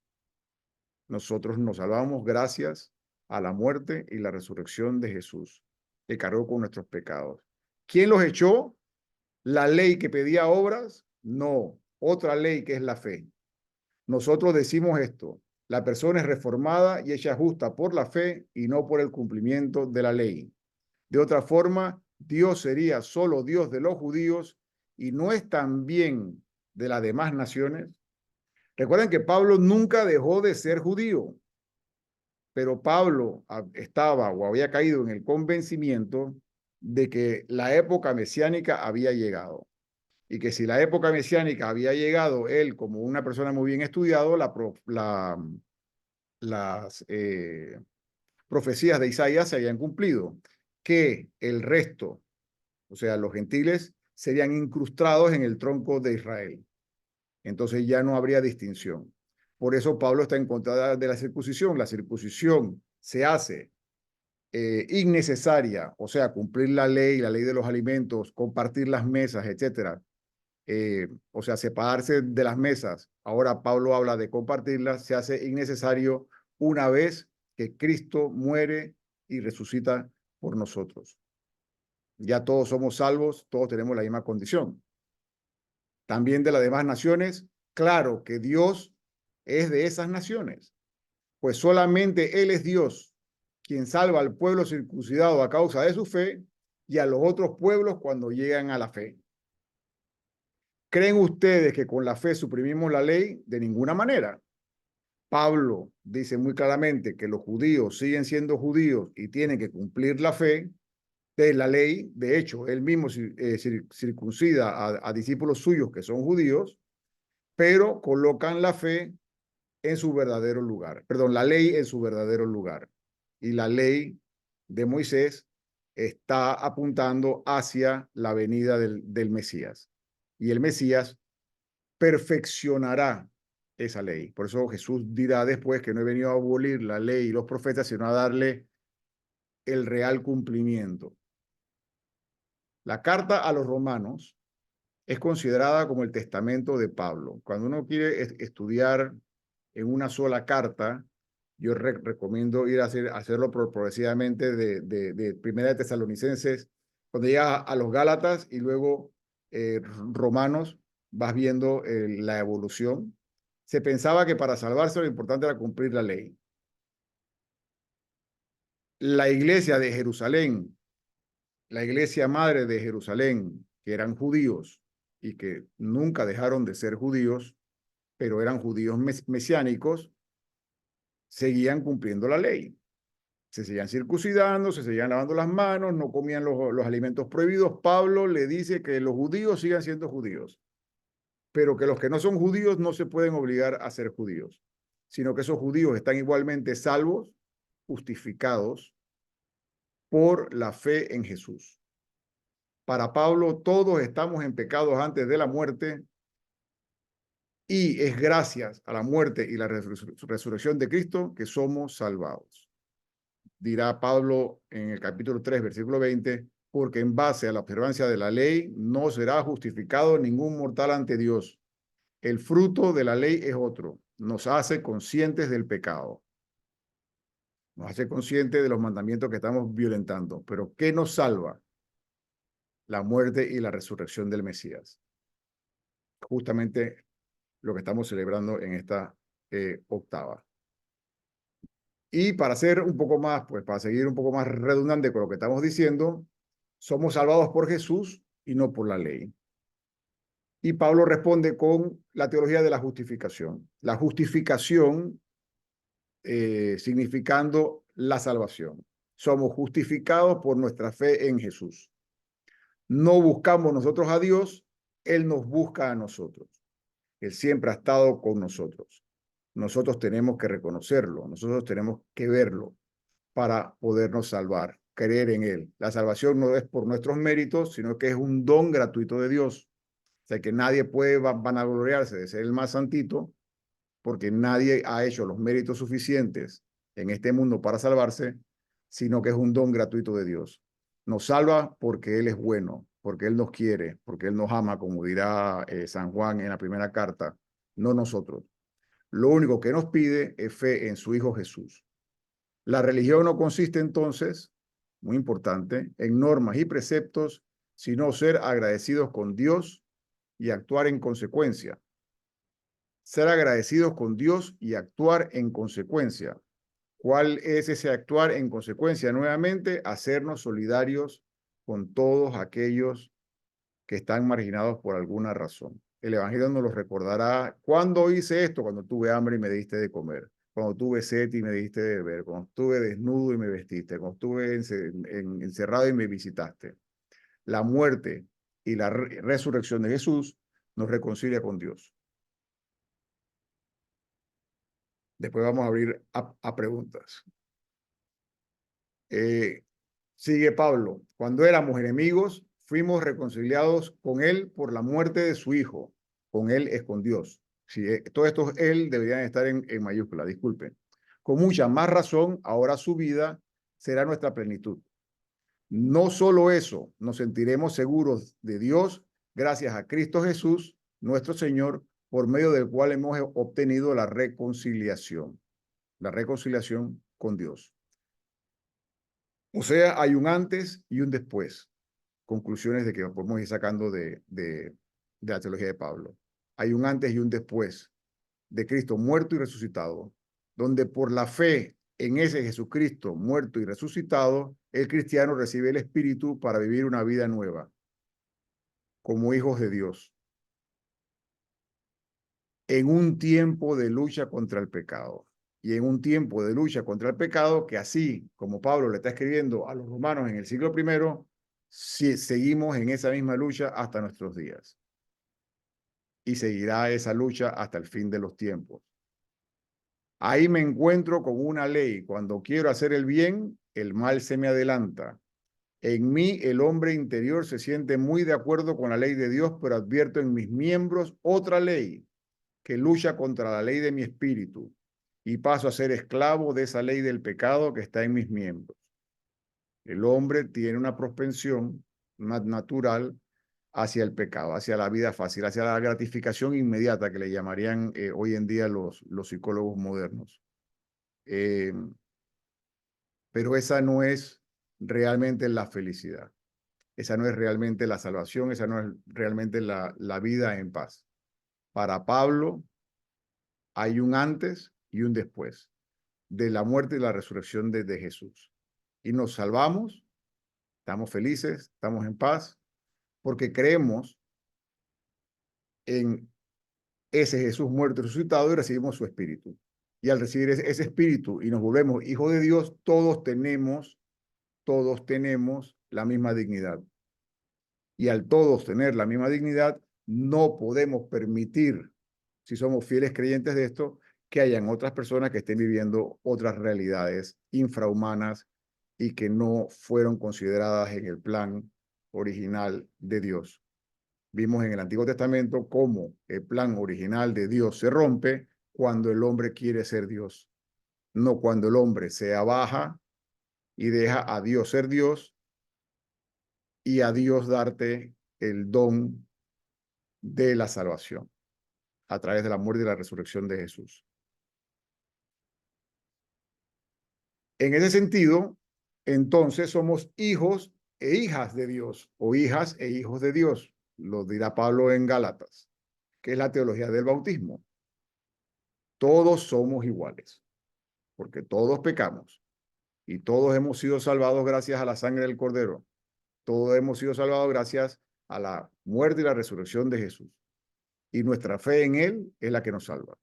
Nosotros nos salvamos gracias a la muerte y la resurrección de Jesús, que cargó con nuestros pecados. ¿Quién los echó? ¿La ley que pedía obras? No, otra ley que es la fe. Nosotros decimos esto: la persona es reformada y hecha justa por la fe y no por el cumplimiento de la ley. De otra forma, Dios sería solo Dios de los judíos y no es también de las demás naciones. Recuerden que Pablo nunca dejó de ser judío, pero Pablo estaba o había caído en el convencimiento de que la época mesiánica había llegado y que si la época mesiánica había llegado, él como una persona muy bien estudiado, las profecías de Isaías se habían cumplido, que el resto, o sea, los gentiles, serían incrustados en el tronco de Israel. Entonces ya no habría distinción. Por eso Pablo está en contra de la circuncisión. La circuncisión se hace innecesaria, o sea, cumplir la ley de los alimentos, compartir las mesas, etcétera. O sea, separarse de las mesas. Ahora Pablo habla de compartirlas, se hace innecesario una vez que Cristo muere y resucita por nosotros. Ya todos somos salvos, todos tenemos la misma condición. También de las demás naciones, claro que Dios es de esas naciones, pues solamente Él es Dios, quien salva al pueblo circuncidado a causa de su fe y a los otros pueblos cuando llegan a la fe. ¿Creen ustedes que con la fe suprimimos la ley? De ninguna manera. Pablo dice muy claramente que los judíos siguen siendo judíos y tienen que cumplir la fe de la ley. De hecho, él mismo circuncida a discípulos suyos que son judíos, pero colocan la fe en su verdadero lugar. Perdón, la ley en su verdadero lugar. Y la ley de Moisés está apuntando hacia la venida del Mesías. Y el Mesías perfeccionará esa ley. Por eso Jesús dirá después que no he venido a abolir la ley y los profetas, sino a darle el real cumplimiento. La carta a los romanos es considerada como el testamento de Pablo. Cuando uno quiere estudiar en una sola carta, yo recomiendo ir a hacerlo progresivamente de Primera de Tesalonicenses, cuando llega a los Gálatas y luego Romanos, vas viendo la evolución. Se pensaba que para salvarse lo importante era cumplir la ley. La iglesia de Jerusalén, la iglesia madre de Jerusalén, que eran judíos y que nunca dejaron de ser judíos, pero eran judíos mesiánicos, seguían cumpliendo la ley. Se seguían circuncidando, se seguían lavando las manos, no comían los alimentos prohibidos. Pablo le dice que los judíos sigan siendo judíos, pero que los que no son judíos no se pueden obligar a ser judíos, sino que esos judíos están igualmente salvos, justificados por la fe en Jesús. Para Pablo, todos estamos en pecados antes de la muerte y es gracias a la muerte y la resurrección de Cristo que somos salvados. Dirá Pablo en el capítulo 3, versículo 20, porque en base a la observancia de la ley no será justificado ningún mortal ante Dios. El fruto de la ley es otro, nos hace conscientes del pecado, nos hace conscientes de los mandamientos que estamos violentando. Pero ¿qué nos salva? La muerte y la resurrección del Mesías. Justamente lo que estamos celebrando en esta octava. Y para ser un poco más, pues para seguir un poco más redundante con lo que estamos diciendo, somos salvados por Jesús y no por la ley. Y Pablo responde con la teología de la justificación. La justificación significando la salvación. Somos justificados por nuestra fe en Jesús. No buscamos nosotros a Dios, Él nos busca a nosotros. Él siempre ha estado con nosotros. Nosotros tenemos que reconocerlo, nosotros tenemos que verlo para podernos salvar, creer en Él. La salvación no es por nuestros méritos, sino que es un don gratuito de Dios. O sea, que nadie puede vanagloriarse de ser el más santito, porque nadie ha hecho los méritos suficientes en este mundo para salvarse, sino que es un don gratuito de Dios. Nos salva porque Él es bueno, porque Él nos quiere, porque Él nos ama, como dirá San Juan en la primera carta, no nosotros. Lo único que nos pide es fe en su Hijo Jesús. La religión no consiste entonces, muy importante, en normas y preceptos, sino ser agradecidos con Dios y actuar en consecuencia. Ser agradecidos con Dios y actuar en consecuencia. ¿Cuál es ese actuar? En consecuencia, nuevamente, hacernos solidarios con todos aquellos que están marginados por alguna razón. El Evangelio nos lo recordará. ¿Cuándo hice esto? Cuando tuve hambre y me diste de comer. Cuando tuve sed y me diste de beber. Cuando estuve desnudo y me vestiste. Cuando estuve encerrado y me visitaste. La muerte y la resurrección de Jesús nos reconcilia con Dios. Después vamos a abrir a preguntas. Sigue Pablo. Cuando éramos enemigos, fuimos reconciliados con él por la muerte de su hijo. Con él es con Dios. Sí, todos estos él deberían estar en mayúscula, disculpen. Con mucha más razón, ahora su vida será nuestra plenitud. No solo eso, nos sentiremos seguros de Dios gracias a Cristo Jesús, nuestro Señor, por medio del cual hemos obtenido la reconciliación con Dios. O sea, hay un antes y un después. Conclusiones de que podemos ir sacando de la teología de Pablo. Hay un antes y un después de Cristo muerto y resucitado, donde por la fe en ese Jesucristo muerto y resucitado, el cristiano recibe el Espíritu para vivir una vida nueva, como hijos de Dios, en un tiempo de lucha contra el pecado. Y en un tiempo de lucha contra el pecado, que así como Pablo le está escribiendo a los romanos en el siglo I, si seguimos en esa misma lucha hasta nuestros días. Y seguirá esa lucha hasta el fin de los tiempos. Ahí me encuentro con una ley. Cuando quiero hacer el bien, el mal se me adelanta. En mí el hombre interior se siente muy de acuerdo con la ley de Dios, pero advierto en mis miembros otra ley que lucha contra la ley de mi espíritu y paso a ser esclavo de esa ley del pecado que está en mis miembros. El hombre tiene una propensión más natural hacia el pecado, hacia la vida fácil, hacia la gratificación inmediata que le llamarían hoy en día los psicólogos modernos. Pero esa no es realmente la felicidad. Esa no es realmente la salvación, esa no es realmente la vida en paz. Para Pablo hay un antes y un después de la muerte y la resurrección de Jesús. Y nos salvamos, estamos felices, estamos en paz, porque creemos en ese Jesús muerto y resucitado y recibimos su espíritu. Y al recibir ese espíritu y nos volvemos hijos de Dios, todos tenemos la misma dignidad. Y al todos tener la misma dignidad, no podemos permitir, si somos fieles creyentes de esto, que hayan otras personas que estén viviendo otras realidades infrahumanas y que no fueron consideradas en el plan original de Dios. Vimos en el Antiguo Testamento cómo el plan original de Dios se rompe cuando el hombre quiere ser Dios, no cuando el hombre se abaja y deja a Dios ser Dios y a Dios darte el don de la salvación a través de la muerte y la resurrección de Jesús. En ese sentido, entonces somos hijos e hijas de Dios, o hijas e hijos de Dios, lo dirá Pablo en Gálatas, que es la teología del bautismo. Todos somos iguales, porque todos pecamos y todos hemos sido salvados gracias a la sangre del Cordero. Todos hemos sido salvados gracias a la muerte y la resurrección de Jesús. Y nuestra fe en Él es la que nos salva.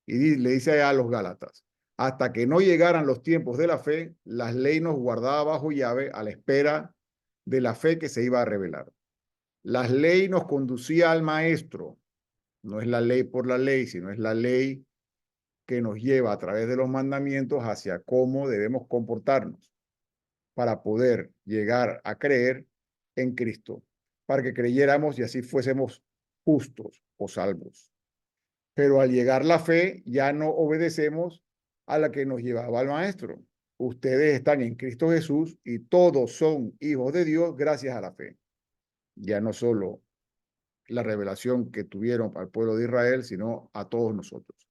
Y le dice a los Gálatas, hasta que no llegaran los tiempos de la fe, la ley nos guardaba bajo llave a la espera de la fe que se iba a revelar. La ley nos conducía al maestro. No es la ley por la ley, sino es la ley que nos lleva a través de los mandamientos hacia cómo debemos comportarnos para poder llegar a creer en Cristo, para que creyéramos y así fuésemos justos o salvos. Pero al llegar la fe, ya no obedecemos a la que nos llevaba al Maestro. Ustedes están en Cristo Jesús y todos son hijos de Dios gracias a la fe. Ya no solo la revelación que tuvieron al pueblo de Israel, sino a todos nosotros.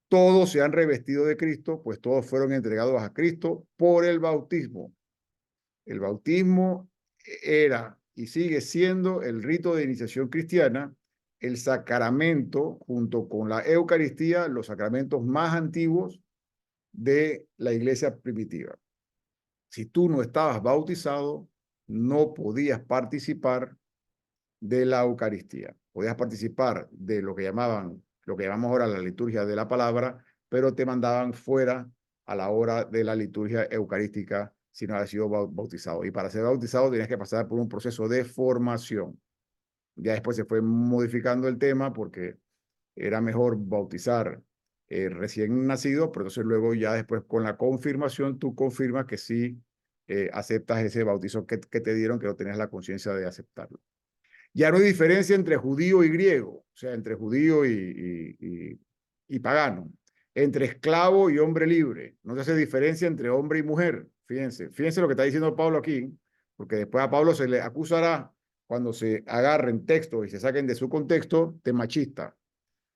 Todos se han revestido de Cristo, pues todos fueron entregados a Cristo por el bautismo. El bautismo era y sigue siendo el rito de iniciación cristiana, el sacramento junto con la Eucaristía, los sacramentos más antiguos de la iglesia primitiva. Si tú no estabas bautizado, no podías participar de la Eucaristía. Podías participar de lo que llamamos ahora la liturgia de la palabra, pero te mandaban fuera a la hora de la liturgia eucarística si no habías sido bautizado. Y para ser bautizado tenías que pasar por un proceso de formación. Ya después se fue modificando el tema porque era mejor bautizar recién nacido, pero entonces luego ya después con la confirmación tú confirmas que sí aceptas ese bautizo que te dieron, que no tenías la conciencia de aceptarlo. Ya no hay diferencia entre judío y griego, o sea, entre judío y pagano, entre esclavo y hombre libre. No se hace diferencia entre hombre y mujer. Fíjense lo que está diciendo Pablo aquí, porque después a Pablo se le acusará cuando se agarren textos y se saquen de su contexto de machista.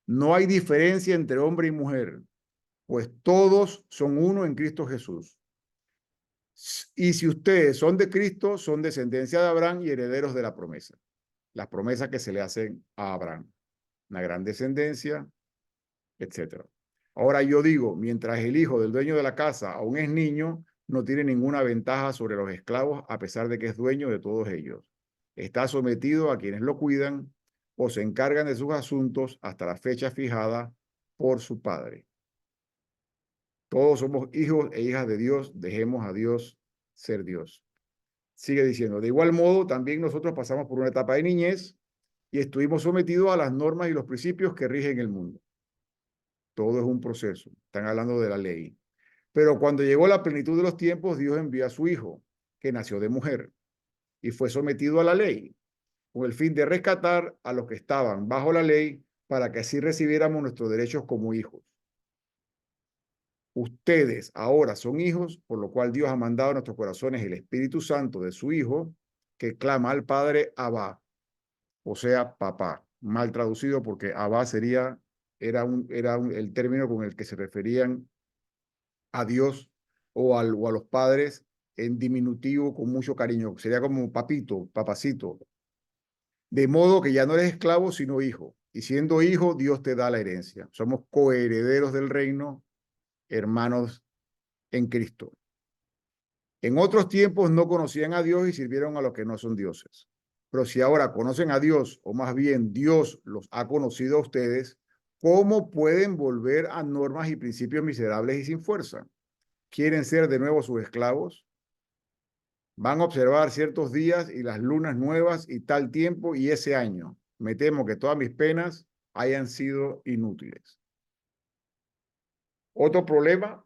No hay diferencia entre hombre y mujer, pues todos son uno en Cristo Jesús. Y si ustedes son de Cristo, son descendencia de Abraham y herederos de la promesa. Las promesas que se le hacen a Abraham. Una gran descendencia, etc. Ahora yo digo, mientras el hijo del dueño de la casa aún es niño, no tiene ninguna ventaja sobre los esclavos, a pesar de que es dueño de todos ellos. Está sometido a quienes lo cuidan o se encargan de sus asuntos hasta la fecha fijada por su padre. Todos somos hijos e hijas de Dios, dejemos a Dios ser Dios. Sigue diciendo, de igual modo, también nosotros pasamos por una etapa de niñez y estuvimos sometidos a las normas y los principios que rigen el mundo. Todo es un proceso, están hablando de la ley. Pero cuando llegó la plenitud de los tiempos, Dios envió a su Hijo, que nació de mujer, y fue sometido a la ley, con el fin de rescatar a los que estaban bajo la ley, para que así recibiéramos nuestros derechos como hijos. Ustedes ahora son hijos, por lo cual Dios ha mandado a nuestros corazones el Espíritu Santo de su Hijo, que clama al Padre Abba, o sea, papá. Mal traducido porque Abba era el término con el que se referían a Dios o a los padres en diminutivo con mucho cariño. Sería como papito, papacito. De modo que ya no eres esclavo, sino hijo. Y siendo hijo, Dios te da la herencia. Somos coherederos del reino, hermanos en Cristo. En otros tiempos no conocían a Dios y sirvieron a los que no son dioses. Pero si ahora conocen a Dios, o más bien Dios los ha conocido a ustedes, ¿cómo pueden volver a normas y principios miserables y sin fuerza? ¿Quieren ser de nuevo sus esclavos? Van a observar ciertos días y las lunas nuevas y tal tiempo y ese año. Me temo que todas mis penas hayan sido inútiles. Otro problema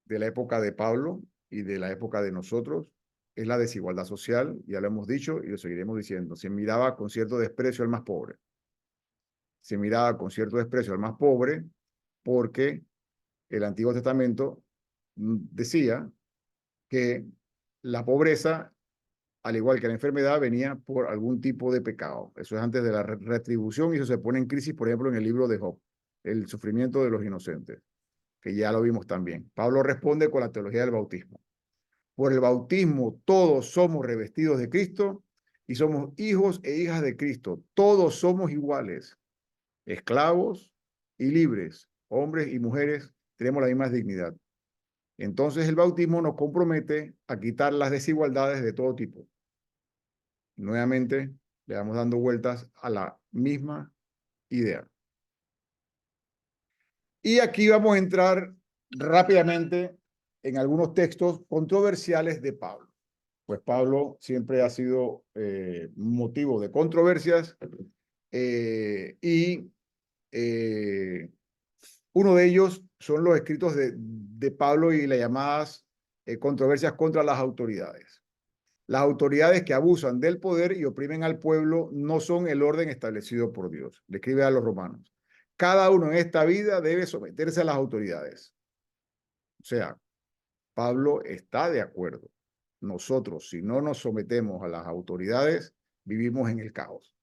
de la época de Pablo y de la época de nosotros es la desigualdad social, ya lo hemos dicho y lo seguiremos diciendo. Se miraba con cierto desprecio al más pobre. Se miraba con cierto desprecio al más pobre porque el Antiguo Testamento decía que la pobreza, al igual que la enfermedad, venía por algún tipo de pecado. Eso es antes de la retribución y eso se pone en crisis, por ejemplo, en el libro de Job, el sufrimiento de los inocentes, que ya lo vimos también. Pablo responde con la teología del bautismo. Por el bautismo todos somos revestidos de Cristo y somos hijos e hijas de Cristo. Todos somos iguales, esclavos y libres, hombres y mujeres, tenemos la misma dignidad. Entonces el bautismo nos compromete a quitar las desigualdades de todo tipo. Nuevamente le vamos dando vueltas a la misma idea. Y aquí vamos a entrar rápidamente en algunos textos controversiales de Pablo. Pues Pablo siempre ha sido motivo de controversias uno de ellos son los escritos de Pablo y las llamadas controversias contra las autoridades. Las autoridades que abusan del poder y oprimen al pueblo no son el orden establecido por Dios. Le escribe a los romanos. Cada uno en esta vida debe someterse a las autoridades. O sea, Pablo está de acuerdo. Nosotros, si no nos sometemos a las autoridades, vivimos en el caos.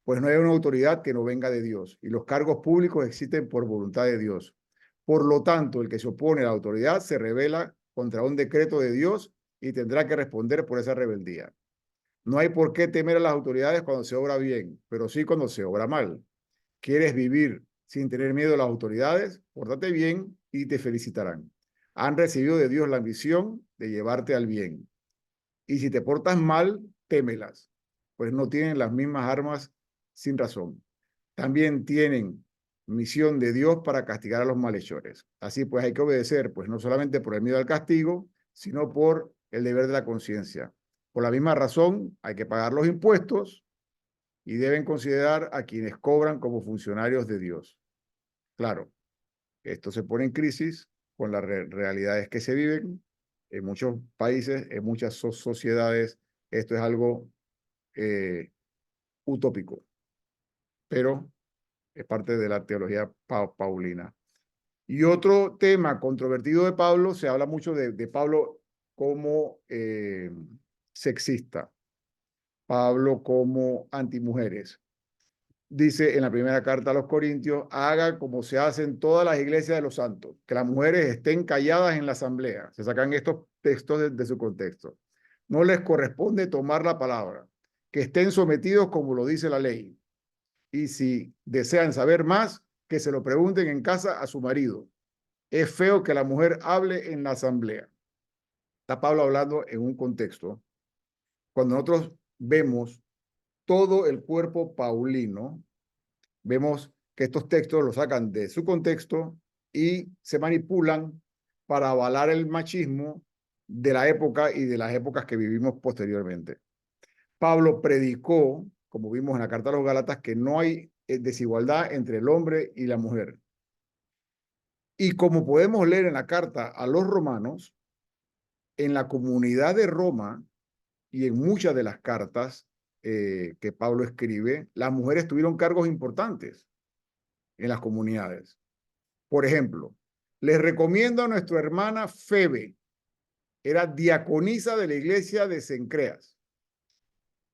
Pues no hay una autoridad que no venga de Dios y los cargos públicos existen por voluntad de Dios. Por lo tanto, el que se opone a la autoridad se rebela contra un decreto de Dios y tendrá que responder por esa rebeldía. No hay por qué temer a las autoridades cuando se obra bien, pero sí cuando se obra mal. ¿Quieres vivir sin tener miedo a las autoridades? Pórtate bien y te felicitarán. Han recibido de Dios la misión de llevarte al bien. Y si te portas mal, témelas, pues no tienen las mismas armas sin razón. También tienen misión de Dios para castigar a los malhechores. Así pues hay que obedecer, pues no solamente por el miedo al castigo, sino por el deber de la conciencia. Por la misma razón, hay que pagar los impuestos y deben considerar a quienes cobran como funcionarios de Dios. Claro, esto se pone en crisis con las realidades que se viven en muchos países, en muchas sociedades. Esto es algo utópico, pero es parte de la teología paulina. Y otro tema controvertido de Pablo, se habla mucho de Pablo como sexista, Pablo como antimujeres. Dice en la primera carta a los Corintios, haga como se hace en todas las iglesias de los santos, que las mujeres estén calladas en la asamblea. Se sacan estos textos de su contexto. No les corresponde tomar la palabra, que estén sometidos como lo dice la ley. Y si desean saber más, que se lo pregunten en casa a su marido. Es feo que la mujer hable en la asamblea. Está Pablo hablando en un contexto. Cuando nosotros vemos todo el cuerpo paulino, vemos que estos textos los sacan de su contexto y se manipulan para avalar el machismo de la época y de las épocas que vivimos posteriormente. Pablo predicó, como vimos en la carta a los Gálatas, que no hay desigualdad entre el hombre y la mujer. Y como podemos leer en la carta a los romanos, en la comunidad de Roma y en muchas de las cartas que Pablo escribe, las mujeres tuvieron cargos importantes en las comunidades. Por ejemplo, les recomiendo a nuestra hermana Febe, era diaconisa de la iglesia de Cencreas.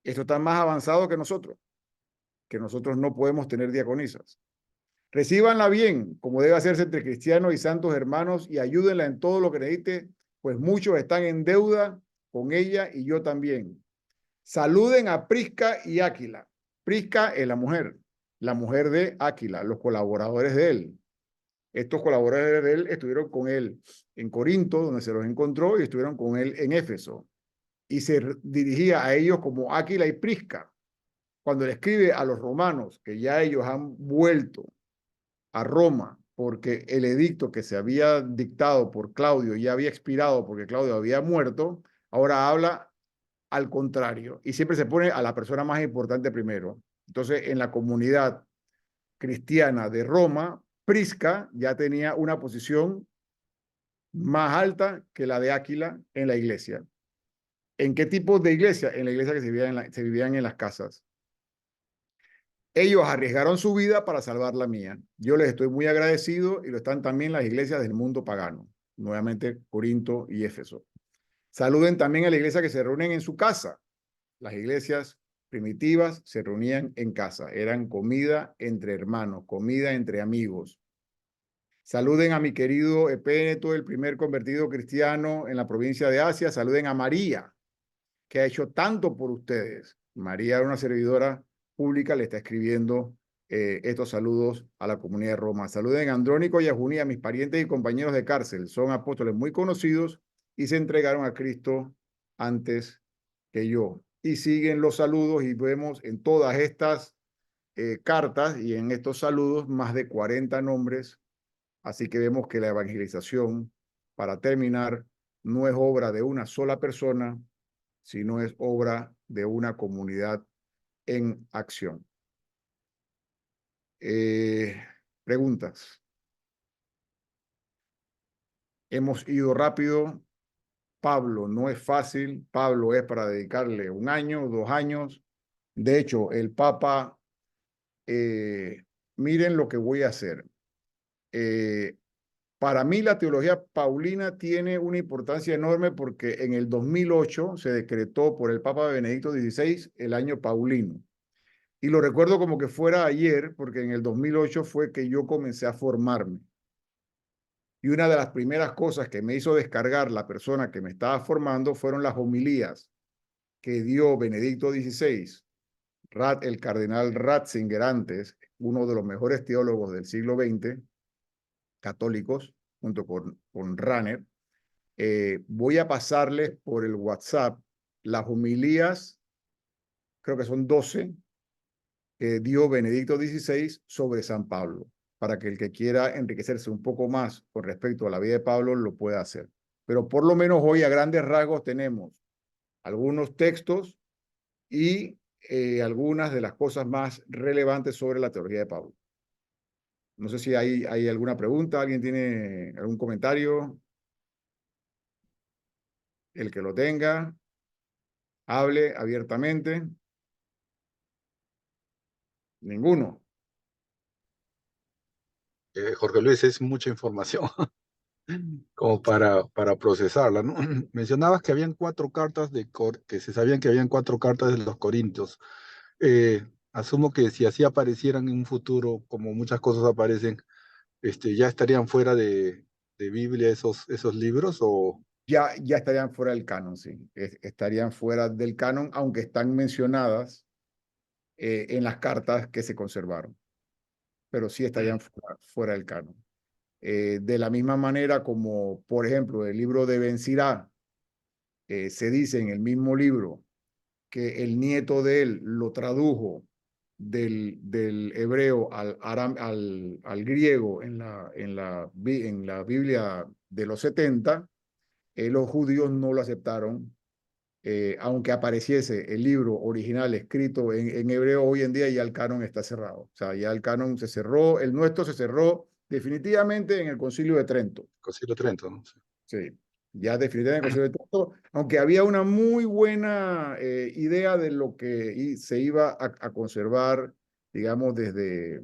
Esto está más avanzado que nosotros no podemos tener diaconisas. Recíbanla bien, como debe hacerse entre cristianos y santos hermanos, y ayúdenla en todo lo que necesite, pues muchos están en deuda con ella y yo también. Saluden a Prisca y Áquila. Prisca es la mujer de Áquila, los colaboradores de él. Estos colaboradores de él estuvieron con él en Corinto, donde se los encontró, y estuvieron con él en Éfeso. Y se dirigía a ellos como Áquila y Prisca. Cuando le escribe a los romanos que ya ellos han vuelto a Roma porque el edicto que se había dictado por Claudio ya había expirado porque Claudio había muerto, ahora habla al contrario y siempre se pone a la persona más importante primero. Entonces, en la comunidad cristiana de Roma, Prisca ya tenía una posición más alta que la de Áquila en la iglesia. ¿En qué tipo de iglesia? En la iglesia que se vivían en las casas. Ellos arriesgaron su vida para salvar la mía. Yo les estoy muy agradecido y lo están también las iglesias del mundo pagano, nuevamente Corinto y Éfeso. Saluden también a la iglesia que se reúnen en su casa. Las iglesias primitivas se reunían en casa, eran comida entre hermanos, comida entre amigos. Saluden a mi querido Epéneto, el primer convertido cristiano en la provincia de Asia. Saluden a María, que ha hecho tanto por ustedes. María era una servidora pública, le está escribiendo estos saludos a la comunidad de Roma. Saluden a Andrónico y a Junia, mis parientes y compañeros de cárcel. Son apóstoles muy conocidos y se entregaron a Cristo antes que yo. Y siguen los saludos y vemos en todas estas cartas y en estos saludos más de 40 nombres. Así que vemos que la evangelización, para terminar, no es obra de una sola persona, sino es obra de una comunidad en acción. Preguntas. Hemos ido rápido. Pablo no es fácil. Pablo es para dedicarle 1 año, 2 años. De hecho, el Papa, miren lo que voy a hacer. Para mí la teología paulina tiene una importancia enorme porque en el 2008 se decretó por el Papa Benedicto XVI el año paulino. Y lo recuerdo como que fuera ayer, porque en el 2008 fue que yo comencé a formarme. Y una de las primeras cosas que me hizo descargar la persona que me estaba formando fueron las homilías que dio Benedicto XVI, el cardenal Ratzinger antes, uno de los mejores teólogos del siglo XX, católicos, junto con Ranner. Voy a pasarles por el WhatsApp las homilías, creo que son 12, que dio Benedicto XVI sobre San Pablo, para que el que quiera enriquecerse un poco más con respecto a la vida de Pablo lo pueda hacer. Pero por lo menos hoy a grandes rasgos tenemos algunos textos y algunas de las cosas más relevantes sobre la teología de Pablo. No sé si hay alguna pregunta, alguien tiene algún comentario. El que lo tenga, hable abiertamente. Ninguno.
Jorge Luis, es mucha información como para procesarla, ¿no? Mencionabas que habían que se sabían que habían 4 cartas de los Corintios. Asumo que si así aparecieran en un futuro, como muchas cosas aparecen, ya estarían fuera de Biblia esos libros, o
Ya estarían fuera del canon, sí. Estarían fuera del canon, aunque están mencionadas en las cartas que se conservaron, pero sí estarían fuera del canon. De la misma manera como, por ejemplo, el libro de Ben Sirá, se dice en el mismo libro que el nieto de él lo tradujo del hebreo al griego en la Biblia de los 70, los judíos no lo aceptaron, aunque apareciese el libro original escrito en hebreo. Hoy en día ya el canon está cerrado. O sea, ya el canon se cerró, el nuestro se cerró definitivamente en el Concilio de Trento.
Concilio de Trento, ¿no? Sí.
Sí, ya definitivamente en el Concilio de Trento, aunque había una muy buena idea de lo que se iba a conservar, digamos, desde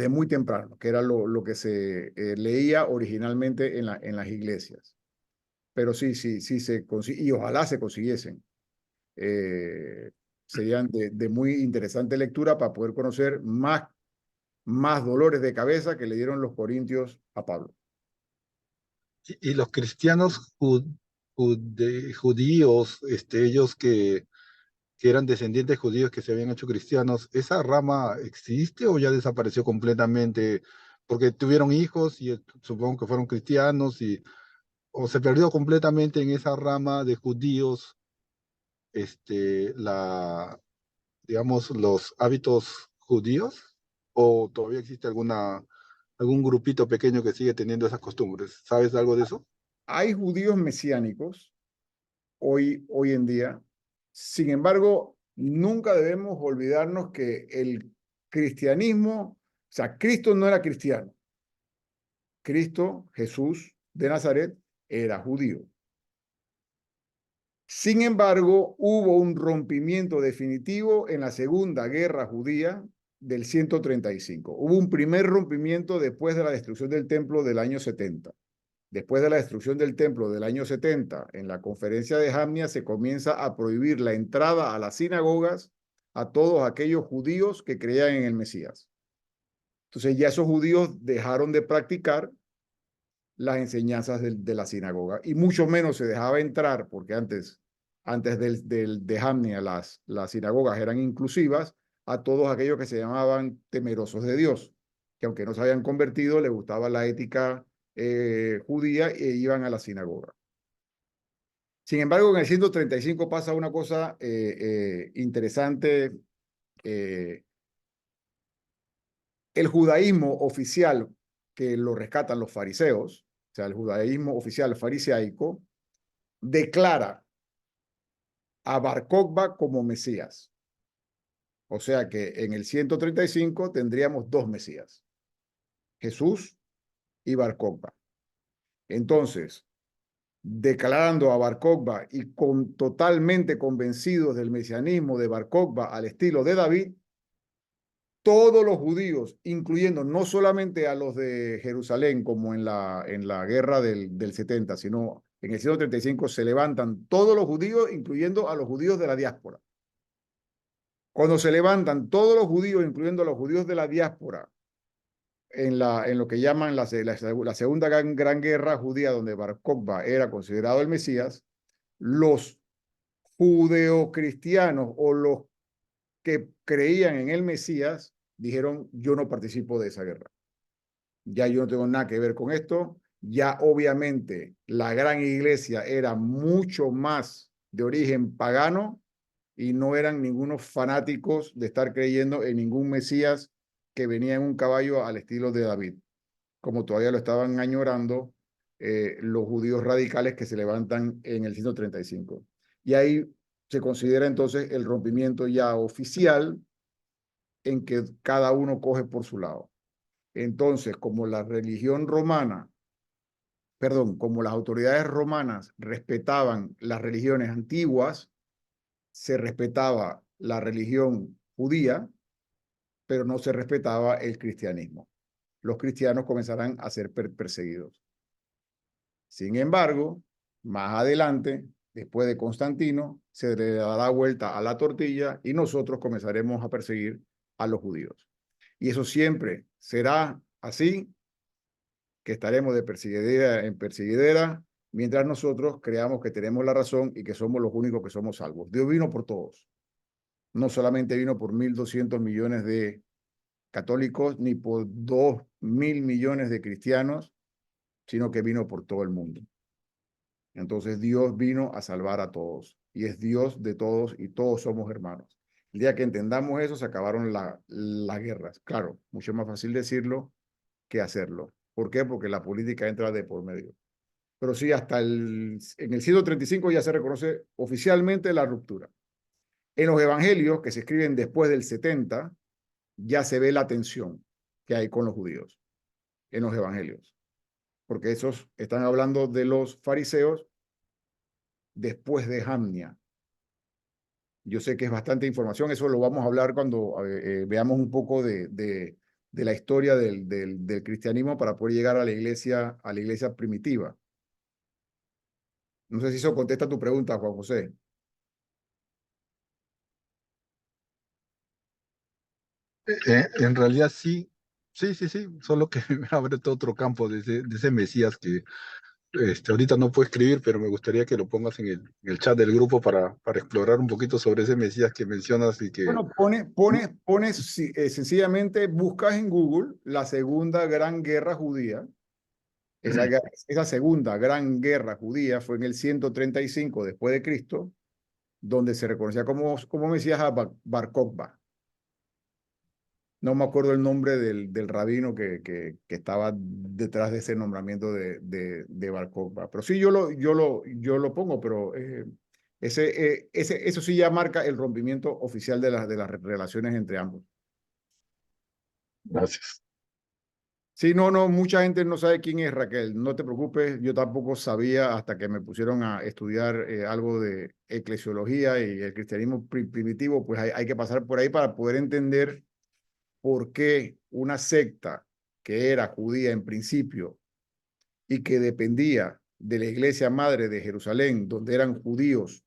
muy temprano, que era lo que se leía originalmente en las iglesias. Pero sí se consigue, y ojalá se consiguiesen. Eh, Serían de muy interesante lectura para poder conocer más dolores de cabeza que le dieron los corintios a Pablo.
Y los cristianos judíos, ellos que eran descendientes judíos que se habían hecho cristianos, ¿esa rama existe o ya desapareció completamente? Porque tuvieron hijos y supongo que fueron cristianos, o se perdió completamente en esa rama de judíos, digamos, los hábitos judíos, o todavía existe algún grupito pequeño que sigue teniendo esas costumbres. ¿Sabes algo de eso?
Hay judíos mesiánicos hoy en día. Sin embargo, nunca debemos olvidarnos que el cristianismo, o sea, Cristo no era cristiano. Cristo, Jesús de Nazaret, era judío. Sin embargo, hubo un rompimiento definitivo en la Segunda Guerra Judía del 135. Hubo un primer rompimiento después de la destrucción del templo del año 70. Después de la destrucción del templo del año 70, en la conferencia de Jamnia se comienza a prohibir la entrada a las sinagogas a todos aquellos judíos que creían en el Mesías. Entonces ya esos judíos dejaron de practicar las enseñanzas de la sinagoga y mucho menos se dejaba entrar, porque antes de Jamnia las sinagogas eran inclusivas a todos aquellos que se llamaban temerosos de Dios, que aunque no se habían convertido, les gustaba la ética judía e iban a la sinagoga. Sin embargo, en el 135 pasa una cosa interesante. El judaísmo oficial, que lo rescatan los fariseos, o sea, el judaísmo oficial fariseico, declara a Bar Kokhba como Mesías. O sea que en el 135 tendríamos dos Mesías, Jesús y Bar Kokhba. Entonces, declarando a Bar Kokhba y totalmente convencidos del mesianismo de Bar Kokhba al estilo de David, todos los judíos, incluyendo no solamente a los de Jerusalén como en la guerra del 70, sino en el 135 se levantan todos los judíos, incluyendo a los judíos de la diáspora. Cuando se levantan todos los judíos, incluyendo a los judíos de la diáspora, en lo que llaman la segunda gran guerra judía, donde Bar Kokhba era considerado el Mesías, los judeocristianos o los que creían en el Mesías dijeron: yo no participo de esa guerra. Ya yo no tengo nada que ver con esto. ya obviamente la gran iglesia era mucho más de origen pagano y no eran ningunos fanáticos de estar creyendo en ningún Mesías que venía en un caballo al estilo de David, como todavía lo estaban añorando los judíos radicales que se levantan en el 135. Y ahí se considera entonces el rompimiento ya oficial en que cada uno coge por su lado. Entonces, como la religión romana, perdón, como las autoridades romanas respetaban las religiones antiguas, se respetaba la religión judía, pero no se respetaba el cristianismo. Los cristianos comenzarán a ser perseguidos. Sin embargo, más adelante, después de Constantino, se le dará vuelta a la tortilla y nosotros comenzaremos a perseguir a los judíos. Y eso siempre será así, que estaremos de perseguidera en perseguidera, mientras nosotros creamos que tenemos la razón y que somos los únicos que somos salvos. Dios vino por todos. No solamente vino por 1.200 millones de católicos, ni por 2.000 millones de cristianos, sino que vino por todo el mundo. Entonces Dios vino a salvar a todos y es Dios de todos y todos somos hermanos. El día que entendamos eso, se acabaron las guerras. Claro, mucho más fácil decirlo que hacerlo. ¿Por qué? Porque la política entra de por medio. Pero sí, en el siglo 35 ya se reconoce oficialmente la ruptura. En los evangelios que se escriben después del 70, ya se ve la tensión que hay con los judíos en los evangelios, porque esos están hablando de los fariseos después de Jamnia. Yo sé que es bastante información, eso lo vamos a hablar cuando veamos un poco de la historia del cristianismo para poder llegar a la iglesia primitiva. No sé si eso contesta tu pregunta, Juan José.
En realidad sí, sí, solo que me abre todo otro campo de ese Mesías que ahorita no puedo escribir, pero me gustaría que lo pongas en el chat del grupo para explorar un poquito sobre ese Mesías que mencionas y que...
Bueno, sencillamente buscas en Google la Segunda Gran Guerra Judía. Esa Segunda Gran Guerra Judía fue en el 135 después de Cristo, donde se reconocía como Mesías a Bar Kokhba. No me acuerdo el nombre del rabino que estaba detrás de ese nombramiento de Bar Kokhba. Pero sí, yo lo pongo, pero eso sí ya marca el rompimiento oficial de las relaciones entre ambos.
Gracias.
Sí, no, mucha gente no sabe quién es Raquel. No te preocupes, yo tampoco sabía hasta que me pusieron a estudiar algo de eclesiología y el cristianismo primitivo, pues hay que pasar por ahí para poder entender por qué una secta que era judía en principio y que dependía de la iglesia madre de Jerusalén, donde eran judíos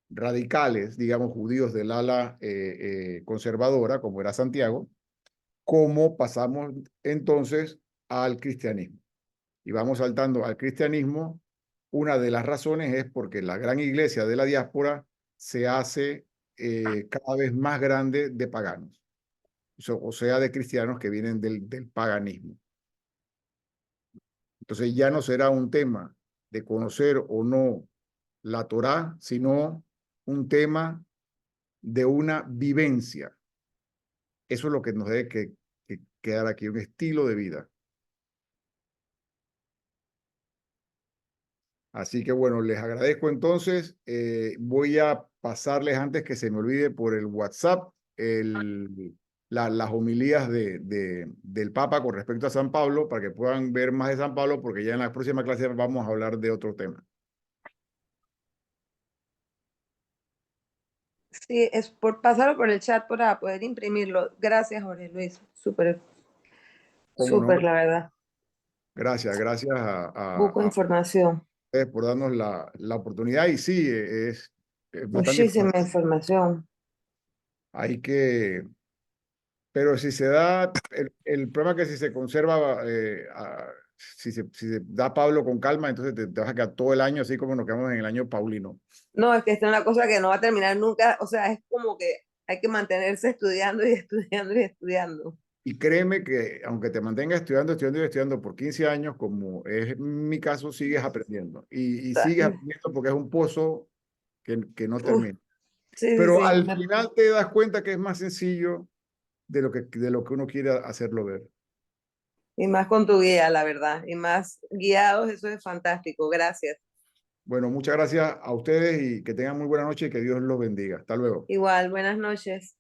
radicales, digamos judíos del ala conservadora, como era Santiago, cómo pasamos entonces al cristianismo. Y vamos saltando al cristianismo. Una de las razones es porque la gran iglesia de la diáspora se hace cada vez más grande de paganos, o sea, de cristianos que vienen del paganismo. Entonces ya no será un tema de conocer o no la Torá, sino un tema de una vivencia. Eso es lo que nos debe que quedar aquí, un estilo de vida. Así que bueno, les agradezco entonces. Voy a pasarles antes que se me olvide por el WhatsApp las homilías del Papa con respecto a San Pablo para que puedan ver más de San Pablo porque ya en la próxima clase vamos a hablar de otro tema.
Sí, es por pasarlo por el chat para poder imprimirlo. Gracias, Jorge Luis. Súper,
¿Cómo no?
súper, la verdad.
Gracias
Busco
a
información.
ustedes por darnos la oportunidad y sí, es bastante
Muchísima
información.
información.
Hay que, pero si se da, el problema es que si se conserva, si se da Pablo con calma, entonces te vas a quedar todo el año así como nos quedamos en el año paulino.
No, es que esta es una cosa que no va a terminar nunca. O sea, es como que hay que mantenerse estudiando y estudiando y estudiando.
Y créeme que aunque te mantengas estudiando por 15 años, como es mi caso, sigues aprendiendo. Y sigues aprendiendo porque es un pozo que no
Uf,
termina.
sí, sí,
Pero
sí.
al final te das cuenta que es más sencillo de lo que uno quiere hacerlo ver.
Y más con tu guía, la verdad. Y más guiados, eso es fantástico. Gracias.
Bueno, muchas gracias a ustedes y que tengan muy buena noche y que Dios los bendiga. Hasta luego.
Igual, buenas noches.